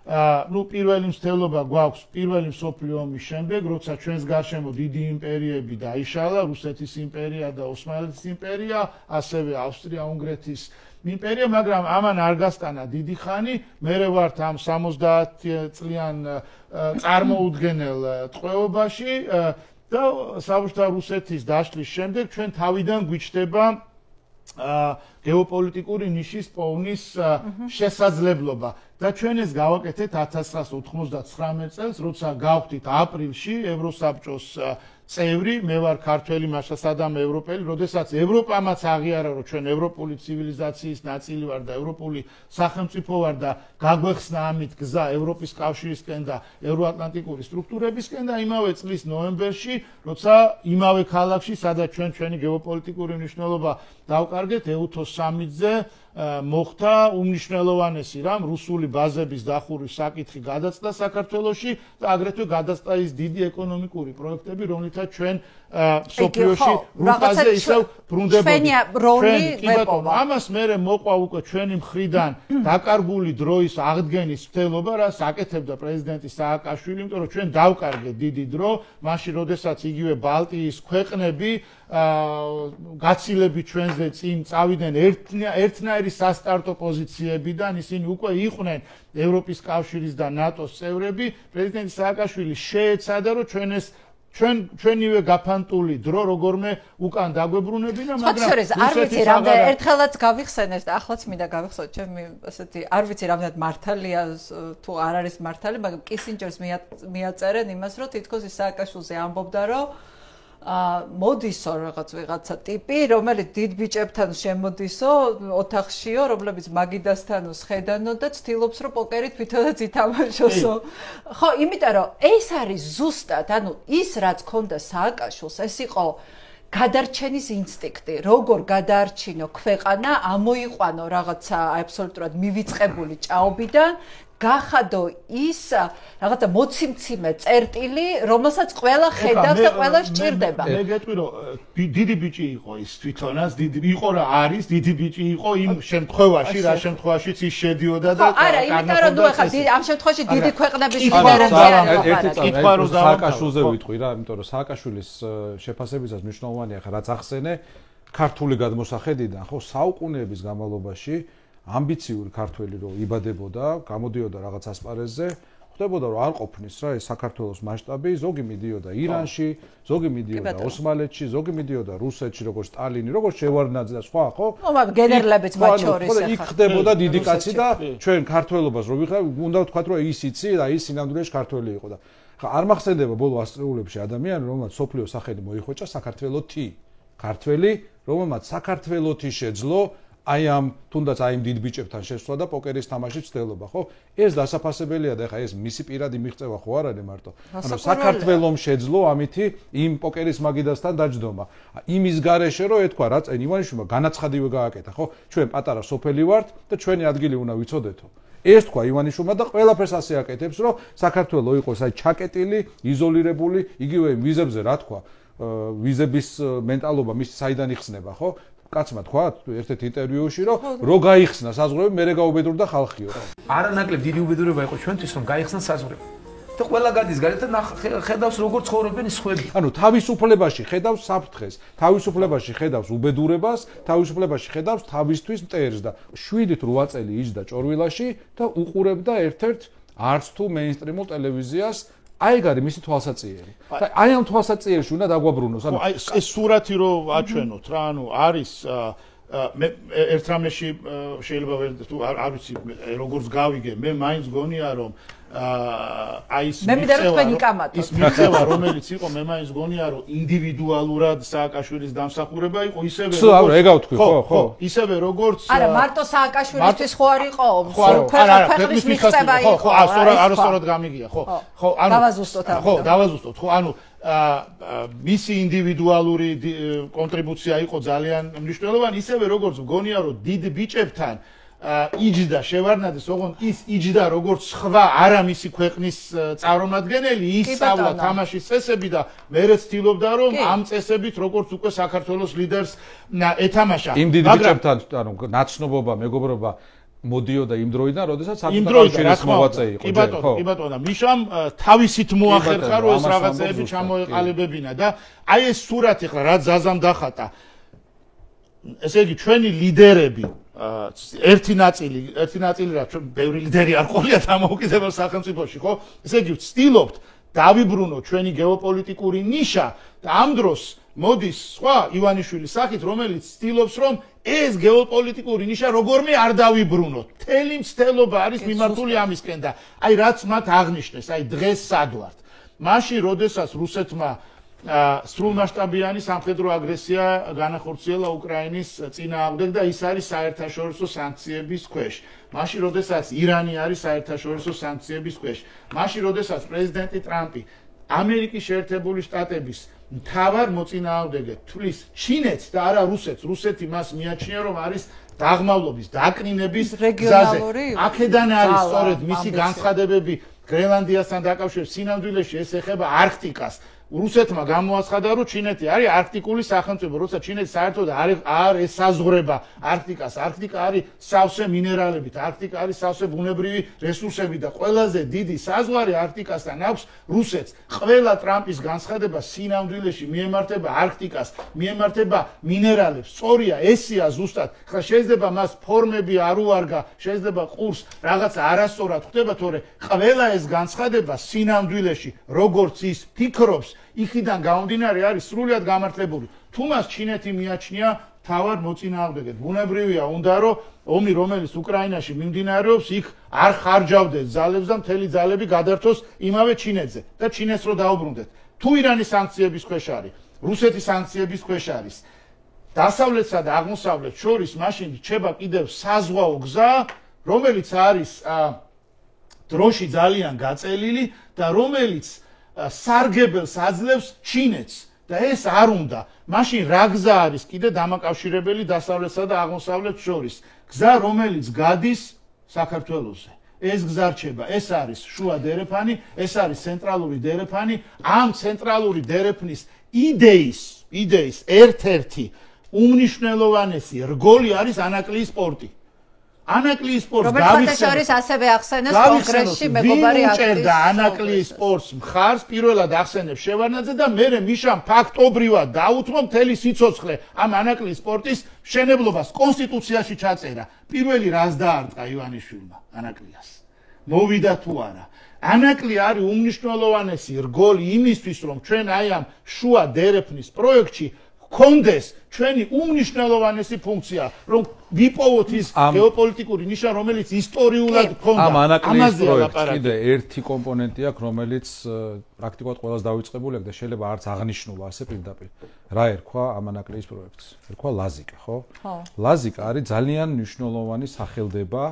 პირველი მსვლელობა გვაქვს პირველი მსოფლიო ომის შემდეგ, როცა ჩვენს გარშემო დიდი იმპერიები დაიშალა, რუსეთის იმპერია და ოსმალეთის იმპერია, ასევე ავსტრია-უნგრეთის იმპერია, მაგრამ ამან არ გასტანა დიდი ხანი. მე ვართ ამ 70 წლიან წარმოუდგენელ ტყვეობაში და საბჭოთა რუსეთის დაშლის შემდეგ ჩვენ თავიდან გვიჩნდება გეოპოლიტიკური ნიშის პოვნის შესაძლებლობა და ჩვენ ეს გავაკეთეთ 1999 წელს, როცა გავხდით აპრილში ევროსაბჭოს წევრი, მე ვარ ქართველი, მაშა სადამ ევროპელი, როდესაც ევროპამაც აღიარა, რომ ჩვენ ევროპული ცივილიზაციის ნაწილი ვარ და ევროპული სახელმწიფო ვარ და გაგვეხსნა ამით გზა ევროპის კავშირისკენ და ევროატლანტიკური სტრუქტურებისკენ და იმავე წლის ნოემბერში, როცა იმავე ქალაქში, სადაც ჩვენი გეოპოლიტიკური მნიშვნელობა დავკარგეთ, ეუთოს სამიტზე მოხდა უმნიშვნელოვანესი რამ, რუსული ბაზების დახურვის საკითხი გადაწყდა საქართველოში და აგრეთვე გადაწყდა ის დიდი ეკონომიკური პროექტები, რომლითაც ჩვენ სოფლიოში რუსაზე ისევ ბრუნდებოდით. ამას მერე მოყვა უკვე ჩვენი მხრიდან დაკარგული დროის აღდგენის მცდელობა, რაც აკეთებდა პრეზიდენტი სააკაშვილი, იმიტომ რომ ჩვენ დავკარგეთ დიდი დრო, მაშინ როდესაც იგივე ბალტიის ქვეყნები გაცილებით ჩვენზე წინ წავიდნენ ერთნაირი სასტარტო პოზიციებიდან, ისინი უკვე იყვნენ ევროპის კავშირის და ნატოს წევრები. პრეზიდენტი სააკაშვილი შეეცადა, რომ ჩვენივე გაფანტული დრო როგორმე უკან დაგვებრუნებინა, მაგრამ არ ვიცი რამდენ ერთხელაც გავიხსენეს და ახლაც მინდა გავიხსენო ჩემი ასეთი არ ვიცი რამდენად მართალია თუ არ არის მართალი, მაგრამ კისინჯერს მიაწერენ იმას, რომ თითქოს ის სააკაშვილზე ამბობდა, რომ მოდისო რაღაც ვიღაცა ტიპი, რომელიც დიდ ბიჭებთან შემოდისო, ოთახშიო, რომლებიც მაგიდასთან ხედანო და ცდილობს, რომ პოკერით თვითონაც ითამაშოსო. ხო, იმიტომ რომ ეს არის ზუსტად, ანუ ის რაც ქონდა სააკაშვილს, ეს იყო გადარჩენის ინსტინქტი, როგორ გადაარჩინო ქვეყანა, ამოიყვანო რაღაცა აბსოლუტურად მივიწყებული ჭაობიდან, გახადო ის რაღაცა მოციმციმე წერტილი, რომელსაც ყველა ხედავს და ყველა სჭირდება. მე გეტყვი რომ დიდი ბიჭი იყო ის თვითონაც, დიდი იყო რა არის, დიდი ბიჭი იყო იმ შემთხვევაში, რა შემთხვევაშიც ის შედიოდა და არა, იმიტომ რომ ნუ ახლა ამ შემთხვევაში დიდი ქვეყნების ლიდერები არიან. სააკაშვილზე ვიტყვი რა, იმიტომ რომ სააკაშვილის შეფასებისას მნიშვნელოვანია ხა რაც ახსენე ქართული გადმოსახედიდან, ხო, საუკუნეების განმავლობაში ამბიციური ქართველი რო იბადებოდა, გამოდიოდა რაღაც ასპარეზზე, ხდებოდა რომ არ ყოფნის რა ეს საქართველოს მასშტაბი, ზოგი მიდიოდა ირანში, ზოგი მიდიოდა ოსმალეთში, ზოგი მიდიოდა რუსეთში, როგორც სტალინი, როგორც შევარდნაძე და სხვა, ხო? გენერლებიც მათ შორის ახლა. იქ ხდებოდა დიდი კაცი და ჩვენ ქართველობას რო ვიხარ, უნდა ვთქვათ რომ ის იცი და ის სინამდვილეში ქართველი იყო და ხა არ მახსენდება ბოლო ასწლეულებში ადამიანი, რომელმაც სოფლიო სახელი მოიხვეჭა საქართველოთი. ქართველი, რომელმაც საქართველოთი შეძლო აი ამ თუნდაც აი ამ დიდ ბიჭებთან შესვლა და პოკერის თამაშის ცდელობა, ხო? ეს დასაფასებელია და ეხა ეს მისი პირადი მიღწევა ხო არ არის მარტო. ანუ საქართველოს შეძლო ამითი იმ პოკერის მაგიდასთან დაჯდომა. იმის გარეშე რომ ეთქვა რა წენ ივანიშვილმა განაცხადი გააკეთა, ხო? ჩვენ პატარა სოფელი ვართ და ჩვენი ადგილი უნდა ვიცოდეთო. ეს თქვა ივანიშვილმა და ყველაფერს ასე აკეთებს, რომ საქართველოს იყოს აი ჩაკეტილი, იზოლირებული, იგივე ვიზებზე რა თქვა, ვიზების მენტალობა მისი საიდან იხსნება, ხო? კაცმა თქვა ერთ-ერთ ინტერვიუში, რომ რო გაიხსნა საზღვრები, მერე გაუბედურდა ხალხიო. არანაკლებ დიდი უბედურება იყო ჩვენთვის, რომ გაიხსნა საზღვრები. და ყველა გადის გარეთ და ხედავს როგორ ცხოვრობენ სხვები. ანუ თავისუფლებაში ხედავს საფრთხეს, თავისუფლებაში ხედავს უბედურებას, თავისუფლებაში ხედავს თავისთვის მტერს და 7-8 წელი იჯდა ჭორვილაში და უყურებდა ერთ-ერთ არც თუ მეინსტრიმულ ტელევიზიას. აი ეგ არის მისი თვალსაჩინო. და აი ამ თვალსაჩინოში უნდა დაგვაბრუნოს. ანუ ეს სურათი რო აჩვენოთ რა, ანუ არის მე ერთ რამეში შეიძლება ვერ თუ არ ვიცი როგორც გავიგე, მე მაინც გონია რომ აი ის მიღწევა რომელიც იყო მე მაინც გონია რომ ინდივიდუალურად სააკაშვილის დამსახურება იყო ისევე ხო ისევე როგორც არა მარტო სააკაშვილისთვის ხო არ იყო ქვეყნის მიღწევა იყო ხო არასწორად გამიგია ხო ანუ დავაზუსტოთ ხო ანუ მისი ინდივიდუალური კონტრიბუცია იყო ძალიან მნიშვნელოვანი ისევე როგორც მგონია რომ დიდ ბიჭებთან იჯდა შევარნაძეს ოღონდ ის იჯდა როგორც სხვა არა მისი ქვეყნის წარმომადგენელი ისწავლა თამაშის წესები და მერე ცდილობდა რომ ამ წესებით როგორც უკვე საქართველოს ლიდერს ეთამაშა იმ დიდ ბიჭებთან ანუ ნაცნობობა მეგობრობა მოდიოდა იმ დროიდან, როდესაც საქართველოს მოღვაწე იყო. კი ბატონო, მიშამ თავისით მოახერხა რომ ეს რაღაცეები ჩამოეყალიბებინა და აი ეს სურათი ხლა რაც ზაზამ დახატა. ესე იგი ჩვენი ლიდერები ერთი ნაწილი რა ჩვენ ბევრი ლიდერი არ ყოლია დამოუკიდებელ სახელმწიფოში, ხო? ესე იგი ვცდილობთ დავიბრუნოთ ჩვენი გეოპოლიტიკური ნიშა და ამ დროს მოდის სხვა ივანიშვილის სახით, რომელიც ცდილობს რომ ეს გეოპოლიტიკური ნიშა როგორმე არ დავიბრუნოთ. მთელი მცდელობა არის მიმართული ამისკენ და აი რაც მათ აღნიშნეს, აი დღეს სად ვართ. მაშინ როდესაც რუსეთმა სრულმასშტაბიანი სამხედრო აგრესია განახორციელა უკრაინის წინააღმდეგ და ის არის საერთაშორისო სანქციების ქვეშ. მაშინ როდესაც ირანი არის საერთაშორისო სანქციების ქვეშ. მაშინ როდესაც პრეზიდენტი ტრამპი ამერიკის შეერთებული შტატების მთავარ მოწინააღმდეგედ თვლის ჩინეთს და არა რუსეთს. რუსეთი მას მიაჩნია რომ არის დაღმავლობის, დაკნინების გზაზე. აქედან არის სწორედ მისი განცხადებები გრენლანდიასთან დაკავშირებით სინამდვილეში ეს ეხება არქტიკას. რუსეთმა გამოაცხადა რომ ჩინეთი არის არქტიკული სახელმწიფო, როცა ჩინეთი საერთოდ არ ესაზღვრება არქტიკას. არქტიკა არის სავსე მინერალებით, არქტიკა არის სავსე ბუნებრივი რესურსები და ყველაზე დიდი საზღვარი არქტიკასთან აქვს რუსეთს. ყველა ტრამპის განცხადება სინამდვილეში მიემართება არქტიკას, მიემართება მინერალებს. სწორია, ესია ზუსტად. ხა შეიძლება მას ფორმები არ უარგა, შეიძლება ყურს რაღაც არასწორად ხვდება, თორე ყველა ეს განცხადება სინამდვილეში როგორც ის ფიქრობს იქიდან გამომდინარე არის სრულიად გამართლებული. თუ მას ჩინეთი მიაჩნია თავარ მოწინააღმდეგედ, ბუნებრივია უნდა რომ ომი რომელიც უკრაინაში მიმდინარეობს, იქ არ ხარჯავდეს ძალებს და მთელი ძალები გადართოს იმავე ჩინეთზე და ჩინეთს რო დაუბრუნდეთ. თუ ირანის სანქციების ქვეშ არის, რუსეთის სანქციების ქვეშ არის, დასავლეთსა და აღმოსავლეთს შორის მაშინ რჩება კიდევ საზღვაო გზა, რომელიც არის დროში ძალიან გაწელილი და რომელიც სარგებელს აძლევს ჩინეთს და ეს არ უნდა. მაშინ რა გზა არის კიდე დამაკავშირებელი დასავლეთსა და აღმოსავლეთს შორის? გზა რომელიც გადის საქართველოსზე. ეს გზა რჩება, ეს არის შუა დერეფანი, ეს არის ცენტრალური დერეფანი. ამ ცენტრალური დერეფნის იდეის ერთ-ერთი უმნიშვნელოვანესი რგოლი არის ანაკლიის პორტი. ანაკლიის პორტს გავიხსენოთ ასევე ახსენეს კონგრესში მეგობარი აქტივისტი და ანაკლიის პორტს მხარს პირველად ახსენებს შევარნაძე და მე მიშამ ფაქტობრივად დაუთმო მთელი სიცოცხლე ამ ანაკლიის პორტის მშენებლობას კონსტიტუციაში ჩაწერა. პირველი რას დაარტყა ივანიშვილმა ანაკლიას? მოვიდა თუ არა? ანაკლი არის უმნიშვნელოვანესი რგოლი იმისთვის რომ ჩვენ აი ამ შუა დერეფნის პროექტში კონდეს ჩვენი უმნიშვნელოვანესი ფუნქცია, რომ ვიპოვოთ ის გეოპოლიტიკური ნიშა, რომელიც ისტორიულად ქონდა. ამ ანაკლიის პროექტს კიდე ერთი კომპონენტი აქვს, რომელიც პრაქტიკულად ყველას დავიწყებული აქვს და შეიძლება არც აღნიშნულა ასე პირდაპირ. რა ერქვა ამ ანაკლიის პროექტს? ერქვა ლაზიკა, ხო? ლაზიკა არის ძალიან მნიშვნელოვანი სახელდება,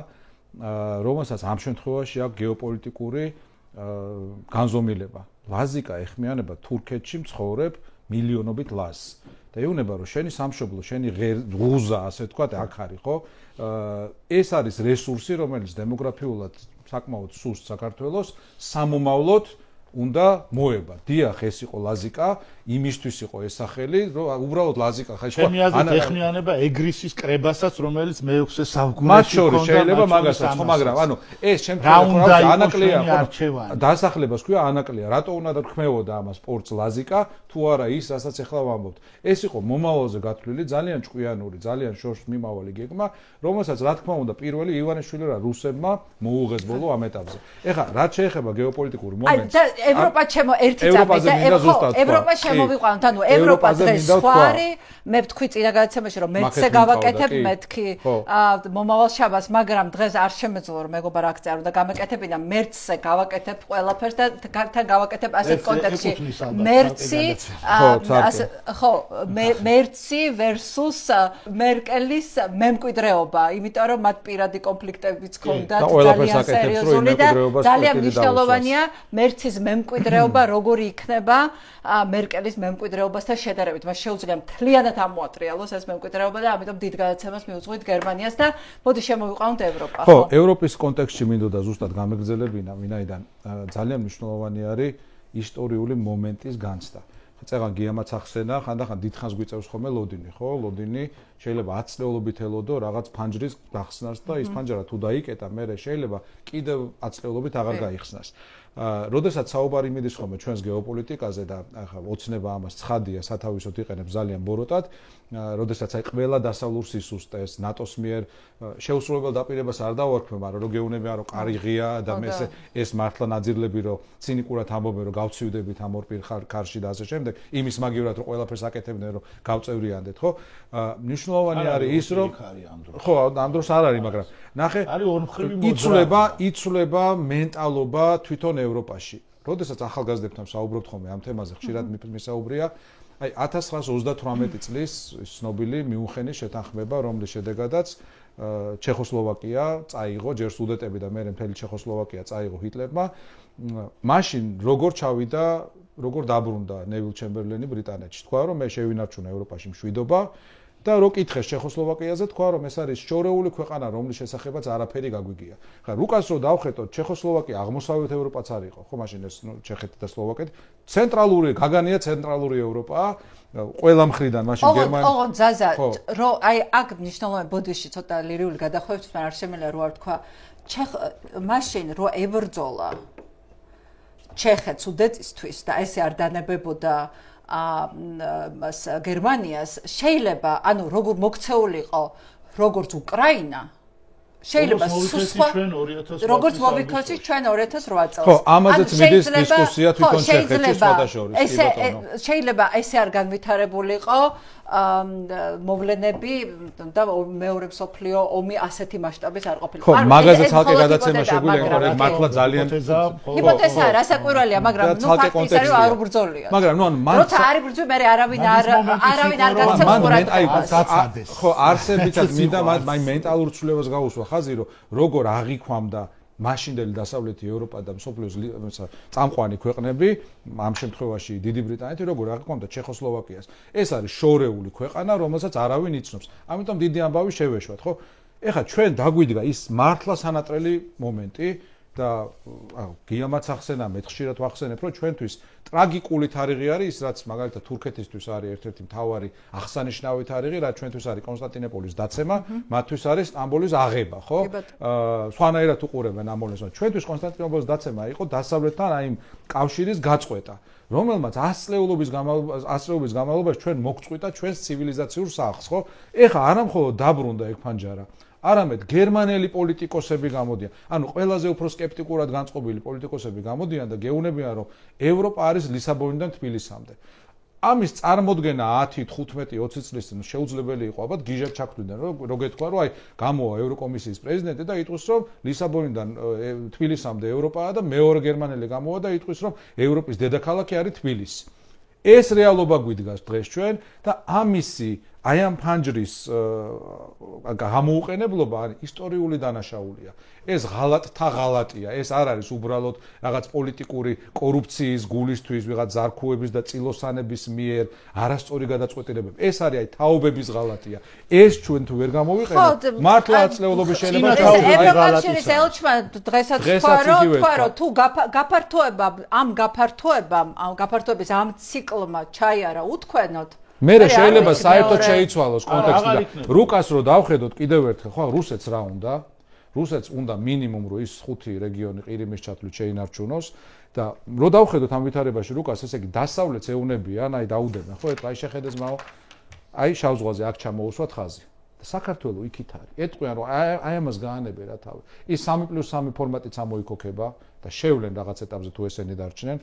რომელსაც ამ შემთხვევაში აქვს გეოპოლიტიკური განზომილება. ლაზიკა ეხმიანება თურქეთში მცხოვრებ მილიონობით ლაზს. და ეუბნება რომ შენი სამშობლო, შენი ღუზა, ასე ვთქვათ, აქ არის, ხო? ეს არის რესურსი, რომელიც დემოგრაფიულად საკმაოდ სუსტ საქართველოს სამომავლოდ უნდა მოება. დიახ, ეს იყო ლაზიკა, იმისთვის იყო ეს სახელი, რომ უბრალოდ ლაზიკა ხა ჩემი აზრით ეხნიანება ეგრისის კრებასაც, რომელიც მე-6 საუკუნეში ჰქონდა. მათ შეიძლება მაგასაც ხო, მაგრამ ანუ ეს შემთხვევაში ანაკლია ხო? დასახლებას ქვია ანაკლია. რატო უნდა დათქმევოდა ამას სპორტს ლაზიკა, თუ არა ის, რასაც ახლა ვამბობთ. ეს იყო მომავალზე გათვლილი, ძალიან ჭკვიანური, ძალიან შორს მიმავალი გეგმა, რომელსაც რა თქმა უნდა პირველი ივანიშვილი რა რუსებმა მოუღეს ბოლო ამ ეტაპზე. ეხლა რაც შეეხება გეოპოლიტიკურ მომენტს ევროპა ჩემო ერთი წამი და ევროპა შემოვიყვანოთ, ანუ ევროპა დღეს სხვარი, მე ვთქვი წინა გადაცემაში რომ მეცე გავაკეთებ, მეთქი მომავალ შაბათს, მაგრამ დღეს არ შემეძლო რომ მეგობარ აქ წარ უნდა გამეკეთებინა, მერცზე გავაკეთებ ყველაფერს და თან გავაკეთებ ასეთ კონტექსტში. მერცი ხო, მერცი versus მერკელის მემკვიდრეობა, იმიტომ რომ მათ პირადი კონფლიქტებიც ჰქონდათ ძალიან სერიოზული და ძალიან მნიშვნელოვანია მერცის მემკვიდრეობა როგორი იქნება მერკელის მემკვიდრეობასთან შედარებით. მას შეუძლია მთლიანად ამოატრიალოს ეს მემკვიდრეობა და ამიტომ დიდ გადაცემას მიუძღვით გერმანიას და მოდი შემოვიყვანოთ ევროპა. ხო, ევროპის კონტექსტში მინდოდა ზუსტად გამეგრძელებინა, ვინაიდან ძალიან მნიშვნელოვანი არის ისტორიული მომენტის განცდა. წეგან გიამაც ახსენა, ხანდახან დიდხანს გვიწევს ხოლმე ლოდინი, ხო? ლოდინი შეიძლება 10 წლეულობით ელოდო რაღაც ფანჯრის გახსნას და ის ფანჯარა თუ დაიკეტა, მერე შეიძლება კიდევ 10 წლეულობით აღარ გაიხსნას. როდესაც საუბარი მიდის ხოლმე ჩვენს გეოპოლიტიკაზე და ახლა ოცნება ამას ცხადია, სათავისოდ იყენებს ძალიან ბოროტად, როდესაც აი ყველა დასავლურ სისუსტეს ნატოს მიერ შეუსრულებელ დაპირებას არ დავარქმევ, მაგრამ რო გეუბნებიან რომ კარი ღია და მე ეს მართლა ნაძირლები რომ ცინიკურად ამბობენ რომ გავცივდებით ამ ორ პირ ქარში და ასე შემდეგ, იმის მაგივრად რომ ყველაფერს აკეთებდნენ რომ გავწევრიანდეთ, ხო? მნიშვნელოვანი არის ის რომ ხო, ამ დროს არ არის, მაგრამ ნახე, არის ორმხრივი მოძრაობა. იცვლება მენტალობა თვითონ ევროპაში. როდესაც ახალგაზრდებთან საუბრობთ ხოლმე ამ თემაზე, ხშირად მისაუბრია, აი 1938 წლის ცნობილი მიუნხენის შეთანხმება, რომლის შედეგადაც ჩეხოსლოვაკია წაიღო, ჯერ სუდეტები და მერე მთელი ჩეხოსლოვაკია წაიღო ჰიტლერმა. მაშინ როგორ ჩავიდა, როგორ დაბრუნდა ნევილ ჩემბერლენი ბრიტანეთში. თქვა რომ მე შევინარჩუნე ევროპაში მშვიდობა და რო კითხეს ჩეხოსლოვაკიაზე, თქვა რომ ეს არის შორეული ქვეყანა, რომლის შესახებაც არაფერი გაგვიგია. ხა რუკას რო დავხედოთ, ჩეხოსლოვაკია აღმოსავლეთ ევროპაც არ იყო, ხო, მაშინ ეს ჩეხეთი და სლოვაკეთი, ცენტრალური, გაგანია ცენტრალური ევროპაა, ყველა მხრიდან, მაშინ გერმანია. ოღონ ზაზა, რო აი აქ მნიშვნელოვანი ბოდიში ცოტა ლირიული გადახვევით, მაგრამ არ შემიძლია რო არ თქვა, მაშინ რო ებრძოლა ჩეხეთს უდეტისთვის და ესე არ დანებებოდა გერმანიას შეიძლება ანუ როგორ მოქცეულიყო როგორც უკრაინა შეიძლება სხვა როგორც მოვიქცეთ ჩვენ 2008 წელს ხო ამაზეც მიდის დისკუსია თვითონ ჩეხეთში სხვადასხვა ესე შეიძლება ესე არ განვითარებულიყო მოვლენები და მეორე მსოფლიო ომი ასეთი მასშტაბის არ ყოფილიყო. ხო, მაგაზე ცალკე გადაცემა შეგვიძლია, მაგრამ მართლა ძალიან ჰიპოთეზაა, რასაკვირველია, მაგრამ ნუ ფაქტიც არის არ უბრძოლია. მაგრამ ნუ მან როცა არ იბრძვი, მე არავინ არ გაცემა ყურადღებას. ხო, არსებითად მინდა მაინც მენტალურ ცვლილებას გავუსვა ხაზი, რომ როგორ აღიქვამდა მაშინდელი დასავლეთი ევროპა და მსოფლიოს წამყვანი ქვეყნები, ამ შემთხვევაში დიდი ბრიტანეთი, როგორ აღიქვამდა ჩეხოსლოვაკიას. ეს არის შორეული ქვეყანა, რომელსაც არავინ იცნობს. ამიტომ დიდი ამბავი შევეშვათ, ხო? ეხლა ჩვენ დაგვიდგა ის მართლა სანატრელი მომენტი და გიამაც ახსენა, მე ხშირად ვახსენებ, რომ ჩვენთვის ტრაგიკული თარიღი არის ის, რაც მაგალითად თურქეთისთვის არის ერთ-ერთი მთავარი აღსანიშნავი თარიღი, რაც ჩვენთვის არის კონსტანტინოპოლის დაცემა, მათთვის არის სტამბოლის აღება, ხო? სხვანაირად უყურებენ ამ მოვლენას. ჩვენთვის კონსტანტინოპოლის დაცემა იყო დასავლეთთან აი იმ კავშირის გაწყვეტა, რომელმაც ასწლეულობის განმავლობაში ჩვენ მოგწყვიტა ჩვენს ცივილიზაციურ სახლს, ხო? ეხლა არა მხოლოდ დაბრუნდა ეგ ფანჯარა, არამედ გერმანელი პოლიტიკოსები გამოდიან. ანუ ყველაზე უფრო სკეპტიკურად განწყობილი პოლიტიკოსები გამოდიან და გეუბნებიან, რომ ევროპა არის ლისაბონიდან თბილისამდე. ამის წარმოდგენა 10, 15, 20 წლის წინ შეუძლებელი იყო, ალბათ გიჟად ჩაქვდნენ, რომ გეთქვა, რომ აი გამოვა ევროკომისიის პრეზიდენტი და იტყვის, რომ ლისაბონიდან თბილისამდე ევროპაა და მეორე გერმანელი გამოვა და იტყვის, რომ ევროპის დედაქალაქი არის თბილისი. ეს რეალობა გვიდგას დღეს ჩვენ და ამისი აი ამ ფანჯრის გამოუყენებლობა არის ისტორიული დანაშაულია. ეს ღალატთა ღალატია. ეს არ არის უბრალოდ რაღაც პოლიტიკური კორუფციის გულისთვის, ვიღაც ზარქუების და წილოსანების მიერ არასწორი გადაწყვეტილებები. ეს არის აი თაობების ღალატია. ეს ჩვენ თუ ვერ გამოვიყენებთ, მართლა აწლეულობის შეიძლება თაობების ევროკავშირის ელჩმა დღესაც თქვა რომ თუ გაფართოების ამ ციკლმა ჩაიარა უთქვენოთ მე შეიძლება საერთოდ შეიცვალოს კონტექსტი და რუკას რო დავხედოთ კიდევ ერთხელ, ხო, რუსეთს რა უნდა? რუსეთს უნდა მინიმუმ რო ის 5 რეგიონი ყირიმის ჩათვლით შეინარჩუნოს და რო დავხედოთ ამ ვითარებაში რუკას, ესე იგი დასავლეთს ეუნებიან, აი დაუდებენ, ხო, აი შეხედეს მაო, აი შავ ზღვაზე აქ ჩამოუსვათ ხაზი. საქართველოს იქით არის. ეტყვიან რომ აი ამას გაანებენ რა თავი. ის 3+3 ფორმატიც ამოიქოქება და შევლენ რაღაც ეტაპზე თუ ესენი დარჩნენ.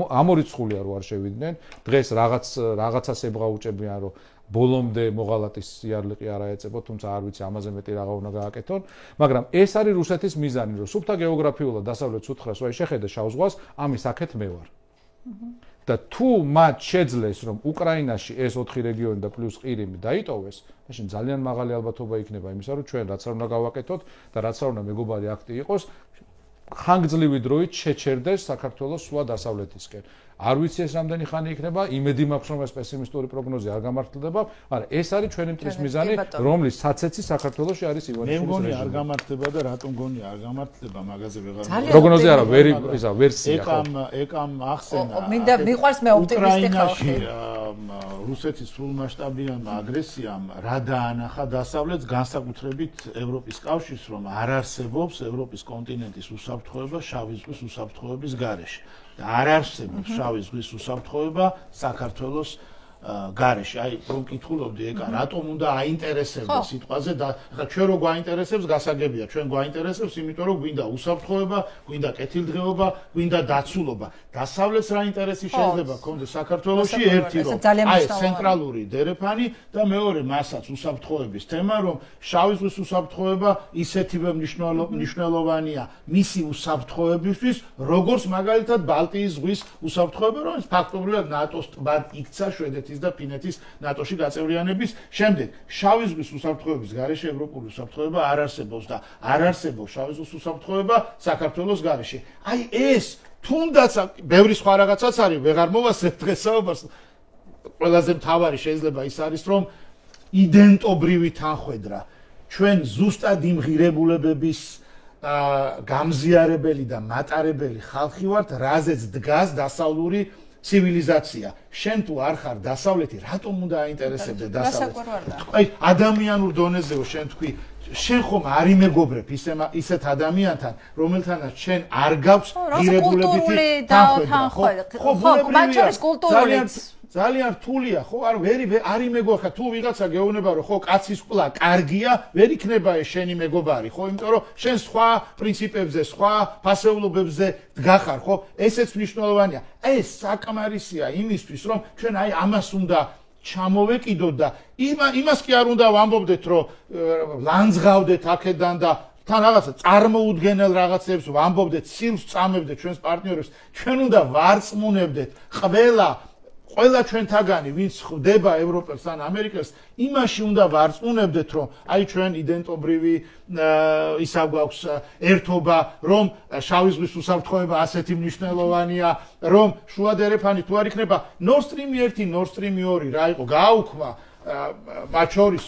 ამორიცხულია რომ არ შევიდნენ. დღეს რაღაცას ებღაუჭებიან რომ ბოლომდე მოღალატის იარლიყი არ აეწებოთ, თუმცა არ ვიცი ამაზე მეტი რაღა უნდა გააკეთონ, მაგრამ ეს არის რუსეთის მიზანი, რომ სუფთა გეოგრაფიულად დასავლეთს უთხრას, რომ აი შეხედე შავ ზღვას, ამის აქეთ მე ვარ. და თუ მათ შეძლეს რომ უკრაინაში ეს 4 რეგიონი და პლუს ყირიმი დაიტოვეს, მაშინ ძალიან მაღალი ალბათობა იქნება იმისა, რომ ჩვენ რაც არ უნდა გავაკეთოთ და რაც არ უნდა მეგობარი აქტი იყოს, ხანგრძლივი დროით შეჩერდეს საქართველოს სვლა დასავლეთისკენ. არ ვიცი ეს რამდენი ხანი იქნება, იმედი მაქვს რომ ეს პესიმისტური პროგნოზი არ გამართლდება, მაგრამ ეს არის ჩვენი მტრის მიზანი, რომლის საცეცი საქართველოში არის ივანიშვილის რეჟიმი. მე მგონი არ გამართლდება და რატომ მგონი არ გამართლდება, მაგაზე ვეღარ პროგნოზი არა, ვერსია. ეკამ ახსენა. მინდა მიყვარს მე ოპტიმისტი ხალხი. რუსეთის სრულმასშტაბიანმა აგრესიამ რა დაანახა დასავლეთს, განსაკუთრებით ევროპის კავშირს, რომ არ არსებობს ევროპის კონტინენტის უსაფრთხოება შავი ზღვის უსაფრთხოების გარეშე. არ არსებობს შავი ზღვის უსაფრთხოება საქართველოს გარეშე. აი რომ კითხულობდი ეკა, რატომ უნდა აინტერესებდეს სიტყვაზე და ხა ჩვენ რო გვაინტერესებს გასაგებია, ჩვენ გვაინტერესებს, იმიტომ რომ გვინდა უსაფრთხოება, გვინდა კეთილდღეობა, გვინდა დაცულობა. დასავლეთს რა ინტერესი შეიძლება გქონდეს საქართველოში? ერთი რომ აი ცენტრალური დერეფანი და მეორე მასაც უსაფრთხოების თემა, რომ შავი ზღვის უსაფრთხოება ისეთივე მნიშვნელოვანია მისი უსაფრთხოებისთვის, როგორც მაგალითად ბალტიის ზღვის უსაფრთხოება, რომელიც ფაქტობრივად ნატოს ტბად იქცა შვედეთის და ფინეთის ნატოში გაწევრიანების შემდეგ. შავი ზღვის უსაფრთხოების გარეშე ევროპული უსაფრთხოება არ არსებობს და არ არსებობს შავი ზღვის უსაფრთხოება საქართველოს გარეშე. აი ეს თუნდაც ბევრი სხვა რაღაცაც არის, ვეღარ მოვასწრებ დღესაობას. ყველაზე მთავარი შეიძლება ის არის, რომ იდენტობრივი თანხwebdriver ჩვენ ზუსტად იმ ღირებულებების გამზიარებელი და მატარებელი ხალხი ვართ, რაზეც დგას დასავლური ცივილიზაცია. შენ თუ არ ხარ დასავლეთი, რატომ უნდა აინტერესებდე დასავლეთი? აი ადამიანურ დონეზე შენ თქვი, შენ ხომ არ იმეგობრებ ისეთ ადამიანთან, რომელთანაც შენ არ გაქვს ღირებულებითი თანხwebdriver. ხო, მათ შორის კულტურულიც ძალიან რთულია, ხო, არ იმეგობრებ, თუ ვიღაცა გეუბნება, რომ ხო, კაცის ყლა კარგია, ვერ იქნება ეს შენი მეგობარი, ხო, იმიტომ რომ შენ სხვა პრინციპებზე, სხვა ფასეულობებზე დგახარ, ხო? ესეც მნიშვნელოვანია. ეს საკმარისია იმისთვის, რომ ჩვენ აი ამას უნდა ჩამოვეკიდოთ და იმას კი არ უნდა ვამბობდეთ, რომ ლანძღავდეთ აქედან და თან რაღაცა წარმოუდგენელ რაღაცებს ვამბობდეთ, სილს წამებდეთ ჩვენს პარტნიორებს, ჩვენ უნდა ვარწმუნებდეთ ყველა ჩვენთაგანი, ვინც ხვდება ევროპელს ან ამერიკელს, იმაში უნდა ვარწმუნებდეთ, რომ აი ჩვენ იდენტობრივი ისა გვაქვს ერთობა, რომ შავი ზღვის უსაფრთხოება ასეთი მნიშვნელოვანია, რომ შუა დერეფანი თუ არ იქნება Nord Stream 1, Nord Stream 2 რა იყო, გააუქმა მათ შორის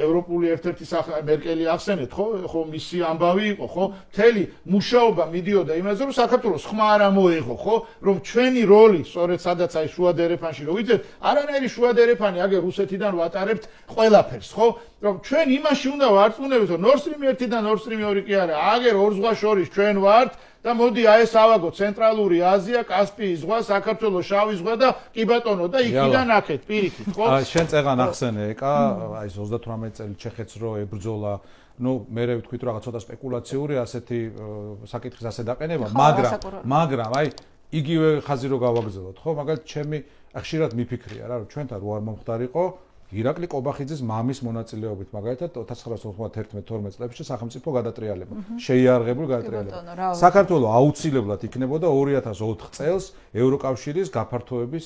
ევროპული ერთ-ერთი მერკელი ახსენეთ, ხო, მისი ამბავი იყო, ხო? მთელი მუშაობა მიდიოდა იმაზე, რომ საქართველოს ხმა არ ამოეღო, ხო? რომ ჩვენი როლი, სწორედ სადაც აი შუა დერეფანში რო ვიძეთ, არანაირი შუა დერეფანი, აგერ რუსეთიდან ვატარებთ ყველაფერს, ხო? რომ ჩვენ იმაში უნდა ვარწმუნებდეთ, რომ Nord Stream 1 და Nord Stream 2 კი არა, აგერ ორ ზღვას შორის ჩვენ ვართ და მოდი აი ეს ავაგო ცენტრალური აზია, კასპიის ზღვა, საქართველოს შავი ზღვა და კი ბატონო და იქიდან აქეთ პირიქით, ხო? შენ წეღან ახსენე ეკა, აი 38 წელი ჩეხეთს რო ებრძოლა, ну, მე ვთქვით რაღაც ცოტა სპეკულაციური ასეთი საკითხის ასე დაყენება, მაგრამ აი იგივე ხაზი რო გავაგზავნოთ, ხო? მაგალითად ჩემი ხშირად მიფიქრია რა, რომ ჩვენთან რო არ მომხდარიყო ირაკლი ყობახიძის მამის მონაწილეობით, მაგალითად 1991-12 წლებში სახელმწიფო გადატრიალება, შეიარაღებული გადატრიალება. საქართველოს აუცილებლად იქნებოდა 2004 წელს ევროკავშირის გაფართოების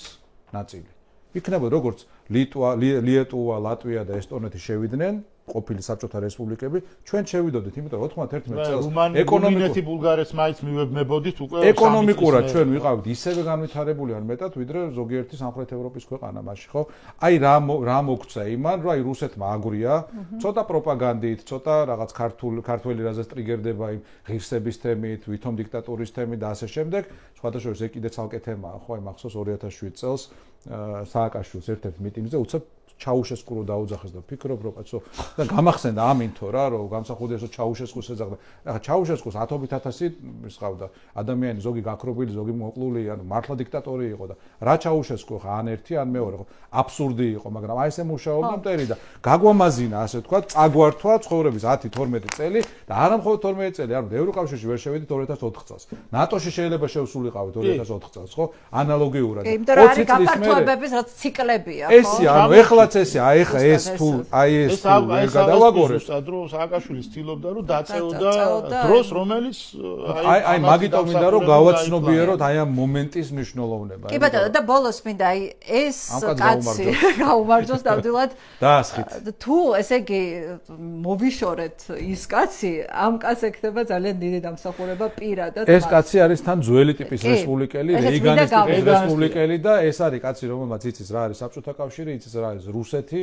ნაწილი. იქნებოდა როგორც ლიეტუვა, ლატვია და ესტონეთი შევიდნენ ყოფილი საბჭოთა რესპუბლიკები, ჩვენ შევიდოდით, იმიტომ რომ 91 წელს ეკონომიკურად ბულგარეთს მაინც მივებმებოდით უკვე ეკონომიკურად ჩვენ ვიყავით ისევე განვითარებული არ მეტად, ვიდრე ზოგიერთი სამხრეთ ევროპის ქვეყანა მასში, ხო? აი რა მოგწა იმან, რომ აი რუსეთმა აგვრია, ცოტა პროპაგანდით, ცოტა რაღაც ქართველი რაზეც ტრიგერდება იმ ღირსების თემით, ვითომ დიქტატურის თემით და ასე შემდეგ, სხვადასხვა ეს კიდე ცალკე თემაა, ხო, აი მახსოვს 2007 წელს სააკაშვილის ერთ-ერთ მიტინგზე უცებ ჩაუშესკუ რო დაუძახეს და ფიქრობ რომ კაცო და გამახსენდა ამინთო რა რომ გამსახურდიასო ჩაუშესკუს ეძახდა. ახლა ჩაუშესკუს 10,000 მისყავდა ადამიანი ზოგი გაქრობილი, ზოგი მოკლული, ანუ მართლა დიქტატორი იყო და რა ჩაუშესკუ ხა ან ერთი ან მეორე ხო აბსურდი იყო, მაგრამ აი ესე მუშაობდა მტერი და გაგვამაზინა ასე თქვა, წაგვართვა ცხოვრების 10-12 წელი და არა მხოლოდ 12 წელი, ანუ ევროკავშირში ვერ შევედით 2004 წელს. ნატოში შეიძლება შევსულიყავით 2004 წელს, ხო? ანალოგიურად. კი, იმიტომ რომ არის გაფართოებების რაც ციკლებია, ხო? ესე ანუ ეხლა ეს ეს თუ ვერ გადავაგორეთ რომ სააკაშვილი ცდილობდა რომ დაწეოდა დროს რომელიც აი მაგიტომ მინდა რომ გავაცნობიეროთ აი ამ მომენტის მნიშვნელოვნება. კი ბატონო და ბოლოს მინდა აი ეს კაცი გაუმარჯოს დავდილად დაასხით. თუ ესე იგი მოვიშორეთ ის კაცი ამ კაცს ექნება ძალიან დიდი დამსახურება პირადად. ეს კაცი არის თან ძველი ტიპის რესპუბლიკელი, რეიგანის ტიპის რესპუბლიკელი და ეს არის კაცი რომელმაც იცის რა არის საბჭოთა კავშირი, იცის რა არის რუსეთი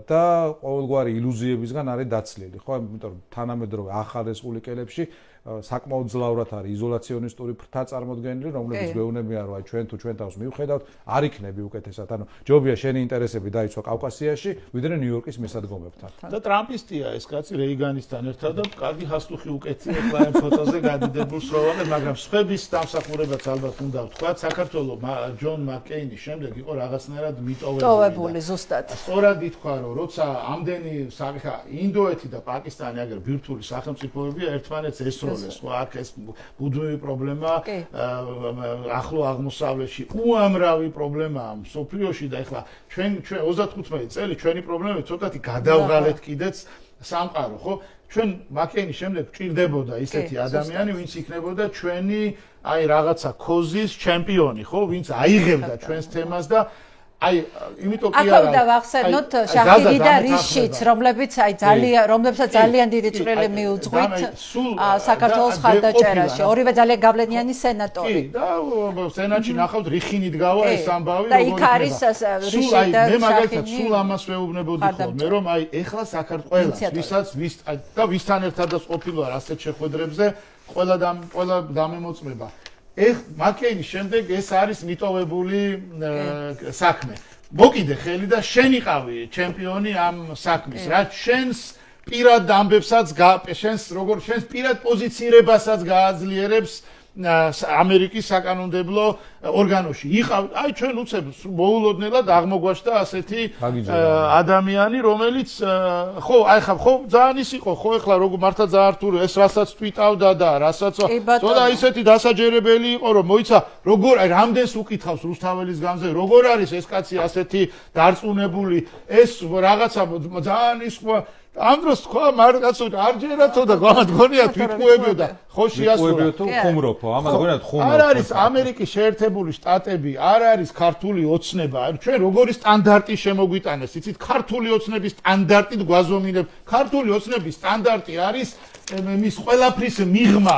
და ყოველგვარი ილუზიებისგან არის დაცლილი, ხო? იმიტომ რომ თანამედროვე ახალ რესპუბლიკელებში საკმაოდ ძლავრად არის იზოლაციონისტური ფრთა წარმოდგენილი, რომლებიც გვეუბნებიან რომ აი ჩვენ თუ ჩვენ თავს მივხედავთ, არ იქნები უკეთესად. ანუ ჯობია შენი ინტერესები დაიცვა კავკასიაში, ვიდრე ნიუ-იორკის მისადგომებთან. და ტრამპისტია ეს კაცი რეიგანისთან ერთად და კარგი ჰასტუხი უკეთია ახლა ამ ფოტოზე გადიდებულს რო ვაღებ, მაგრამ სხვების დამსახურებაც ალბათ უნდა ვთქვათ, საქართველოს ჯონ მაკეინის შემდეგ იყო რაღაცნაირად მიტოვებული ზუსტად. სწორად ითქვა რომ როცა ამდენი ხა ინდოეთი და პაკისტანი აგერ ბირთვული სახელმწიფოებია ერთმანეთს ესროლეს. აქ ეს ბუდმივი პრობლემა ახლო აღმოსავლეთში უამრავი პრობლემაა მსოფლიოში და ეხლა ჩვენ 35 წელი ჩვენი პრობლემები ცოტათი გადავღალეთ კიდეც სამყარო, ხო? ჩვენ მაკეინის შემდეგ გვჭირდებოდა ისეთი ადამიანი, ვინც იქნებოდა ჩვენი აი რაღაცა კოზის ჩემპიონი, ხო? ვინც აიღებდა ჩვენს თემას და აი იმიტომ კი არა. აქ უნდა ვახსენოთ შაჰიდი და რიშიც, რომლებსაც ძალიან დიდი წვლილი მიუძღვით საქართველოს ხარდაჭერაში. ორივე ძალიან გავლენიანი სენატორი. კი, და სენატში ნახავთ რიხინით გავა ეს ამბავი, და იქ არის რიში და მე მაგალითად სულ ამას ვეუბნებოდი ხოლმე, რომ აი ეხლა საქართველოს ვისაც და ვისთან ერთადაც ყოფილვარ ასეთ შეხვედრებზე, ყველა დამემოწმება. მაკეინის შემდეგ ეს არის მიტოვებული საქმე. მოკიდე ხელი და შენიყავი ჩემპიონი ამ საქმის, რაც შენს პირად ამბებსაც შენს პირად პოზიცირებასაც გააძლიერებს ამერიკის საკანონმდებლო ორგანოში. იყავ, აი ჩვენ უცებ მოულოდნელად აღმოგვაჩნდა ასეთი ადამიანი, რომელიც ხო, აი ხო ძალიან ის იყო, ხო ეხლა როგორ მართლა ძალიან რთული ეს რასაც ტვიტავდა და რასაც ზოდა ისეთი დასაჯერებელი იყო, რომ მოიცა როგორ აი რამდენს უკითხავს რუსთაველის გამზე, როგორ არის ეს კაცი ასეთი დარწმუნებული, ეს რაღაცა ძალიან ის ამ დროს თქვა მარკაცო არ ჯერათო და გამადგონია თვითმოებიო და ხო შეასრულა თუ ხუმრობო ამას გონიათ ხუმრობო არ არის ამერიკის შეერთებული შტატები არ არის ქართული ოცნება ჩვენ როგორი სტანდარტი შემოგვიტანეს იცით ქართული ოცნების სტანდარტით გვაზომინებ ქართული ოცნების სტანდარტი არის მის ყველაფრის მიღმა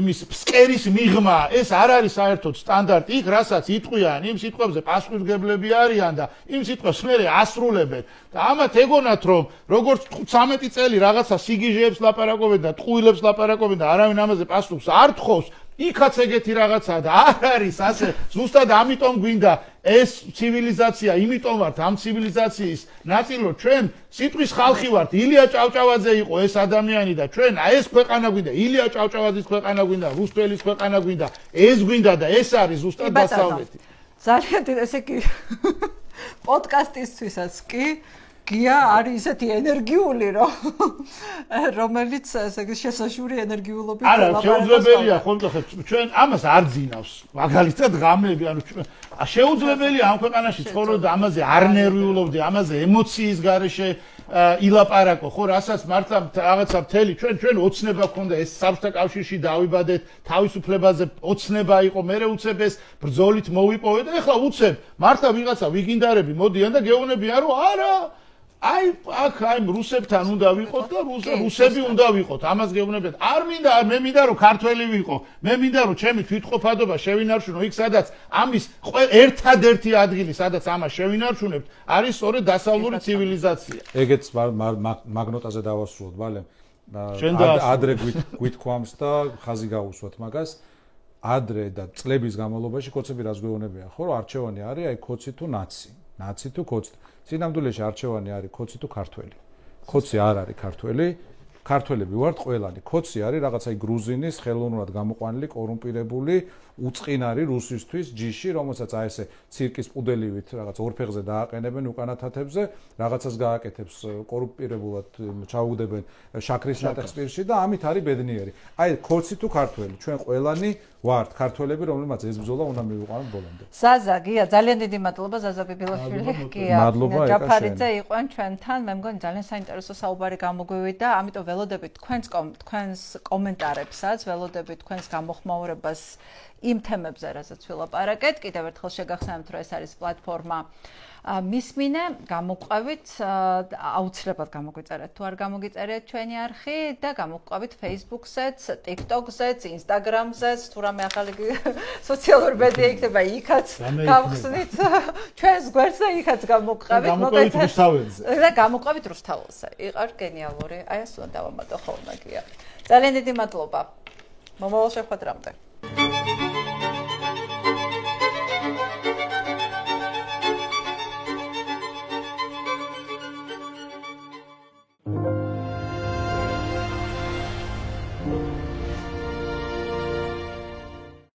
მის ფსკერის მიღმა ეს არ არის საერთოდ სტანდარტი იქ რასაც იტყვიან იმ სიტყვებზე პასუხისმგებლები არიან და იმ სიტყვებს მე ასრულებენ და ამათ ეგონათ რომ როგორც 13 წელი რაღაცა სიგიჟეებს ლაპარაკობენ და ტყუილებს ლაპარაკობენ და არავინ ამაზე პასუხს არ თხოვს იქაც ეგეთი რაღაცაა და არ არის ასე ზუსტად ამიტომ გვინდა ეს ცივილიზაცია იმიტომ ვართ ამ ცივილიზაციის ნაწილო ჩვენ სიტყვის ხალხი ვართ ილია ჭავჭავაძე იყო ეს ადამიანი და ჩვენ ეს ქვეყანა გვინდა ილია ჭავჭავაძის ქვეყანა გვინდა რუსთველის ქვეყანა გვინდა ეს გვინდა და ეს არის ზუსტად დასავლეთი ძალიან დიდი ესე კი პოდკასტისთვისაც კი გია არის ისეთი ენერგიული რომელიც ესე იგი შესაშური ენერგიულობით არა შეუძლებელია ხოლმე ჩვენ ამას არ ძინავს მაგალითად ღამები ანუ შეუძლებელია ამ ქვეყანაში ცხოვრობ და ამაზე არ ნერვიულობდი ამაზე ემოციის გარეშე ილაპარაკო, ხო, რასაც მართლა რაღაცა მთელი ჩვენ ოცნება ქონდა ეს საბჭოთა კავშირში დავიბადეთ, თავისუფლებაზე ოცნება იყო, მე უცებ ეს ბრძოლით მოვიპოვე და ეხლა უცებ მართლა ვიღაცა ვიგინდარები მოდიან და გეუბნებიან რომ არა აი რუსებთან უნდა ვიყოთ და რუსები უნდა ვიყოთ. ამას გეუბნებიან. არ მინდა, მე მინდა რომ ქართველი ვიყო. მე მინდა რომ ჩემი თვითყოფადობა შევინარჩუნო იქ სადაც ამის ერთადერთი ადგილი სადაც ამას შევინარჩუნებთ არის სწორედ დასავლური ცივილიზაცია. ეგეც მაგნოტაზე დავასრულოთ, ბალე. ადრე გვითქვამს და ხაზი გაუსვათ მაგას. ადრე და წლების განმავლობაში კოცები რას გვეუბნებიან, ხო, რომ არჩევანი არის აი კოცი თუ ნაცი. ნაცი თუ კოცი. სინამდვილეში არჩევანი არის კოცი თუ ქართველი. კოცი არ არის ქართველი, ქართველები ვართ ყველანი. კოცი არის რაღაცა გრუზინის ხელოვნურად გამოყვანილი, კორუმპირებული, უწყინარი რუსისთვის ჯიში, რომელსაც აი ესე ცირკის პუდელივით რაღაც ორფეხზე დააყენებენ უკანათათებზე, რაღაცას გააკეთებს კორუმპირებულად ჩაუგდებენ შაქრის ნატეხს პირში და ამით არის ბედნიერი. აი კოცი თუ ქართველი, ჩვენ ყველანი ვართ ქართველები, რომლებმაც ეს ბრძოლა უნდა მივიყვანოთ ბოლომდე. ზაზა, გია, ძალიან დიდი მადლობა ზაზა ბიბილაშვილი. გია, ჯაფარიძე იყვნენ ჩვენთან. მე მგონი ძალიან საინტერესო საუბარი გამოგვივიდა, ამიტომ ველოდებით თქვენს კომენტარებსაც, ველოდებით თქვენს გამოხმაურებას იმ თემებზე, რასაც ვილაპარაკეთ. კიდევ ერთხელ შეგახსენებთ, რომ ეს არის პლატფორმა მისმინე, გამოყვებით, აუცილებლად გამოგვიწერეთ თუ არ გამოგიწერეთ ჩვენი არხი და გამოყვებით Facebook-ზეც, TikTok-ზეც, Instagram-ზეც, თუ რამე ახალი სოციალური მედია იქნება, იქაც გავხსნით ჩვენს გვერდს და იქაც გამოყვებით, მოკლედ რუსთაველზე. და გამოყვებით რუსთაველზე. იყავთ გენიალური. აი ეს უნდა დავამატო ხოლმე გია. ძალიან დიდი მადლობა. მომავალ შეხვედრამდე.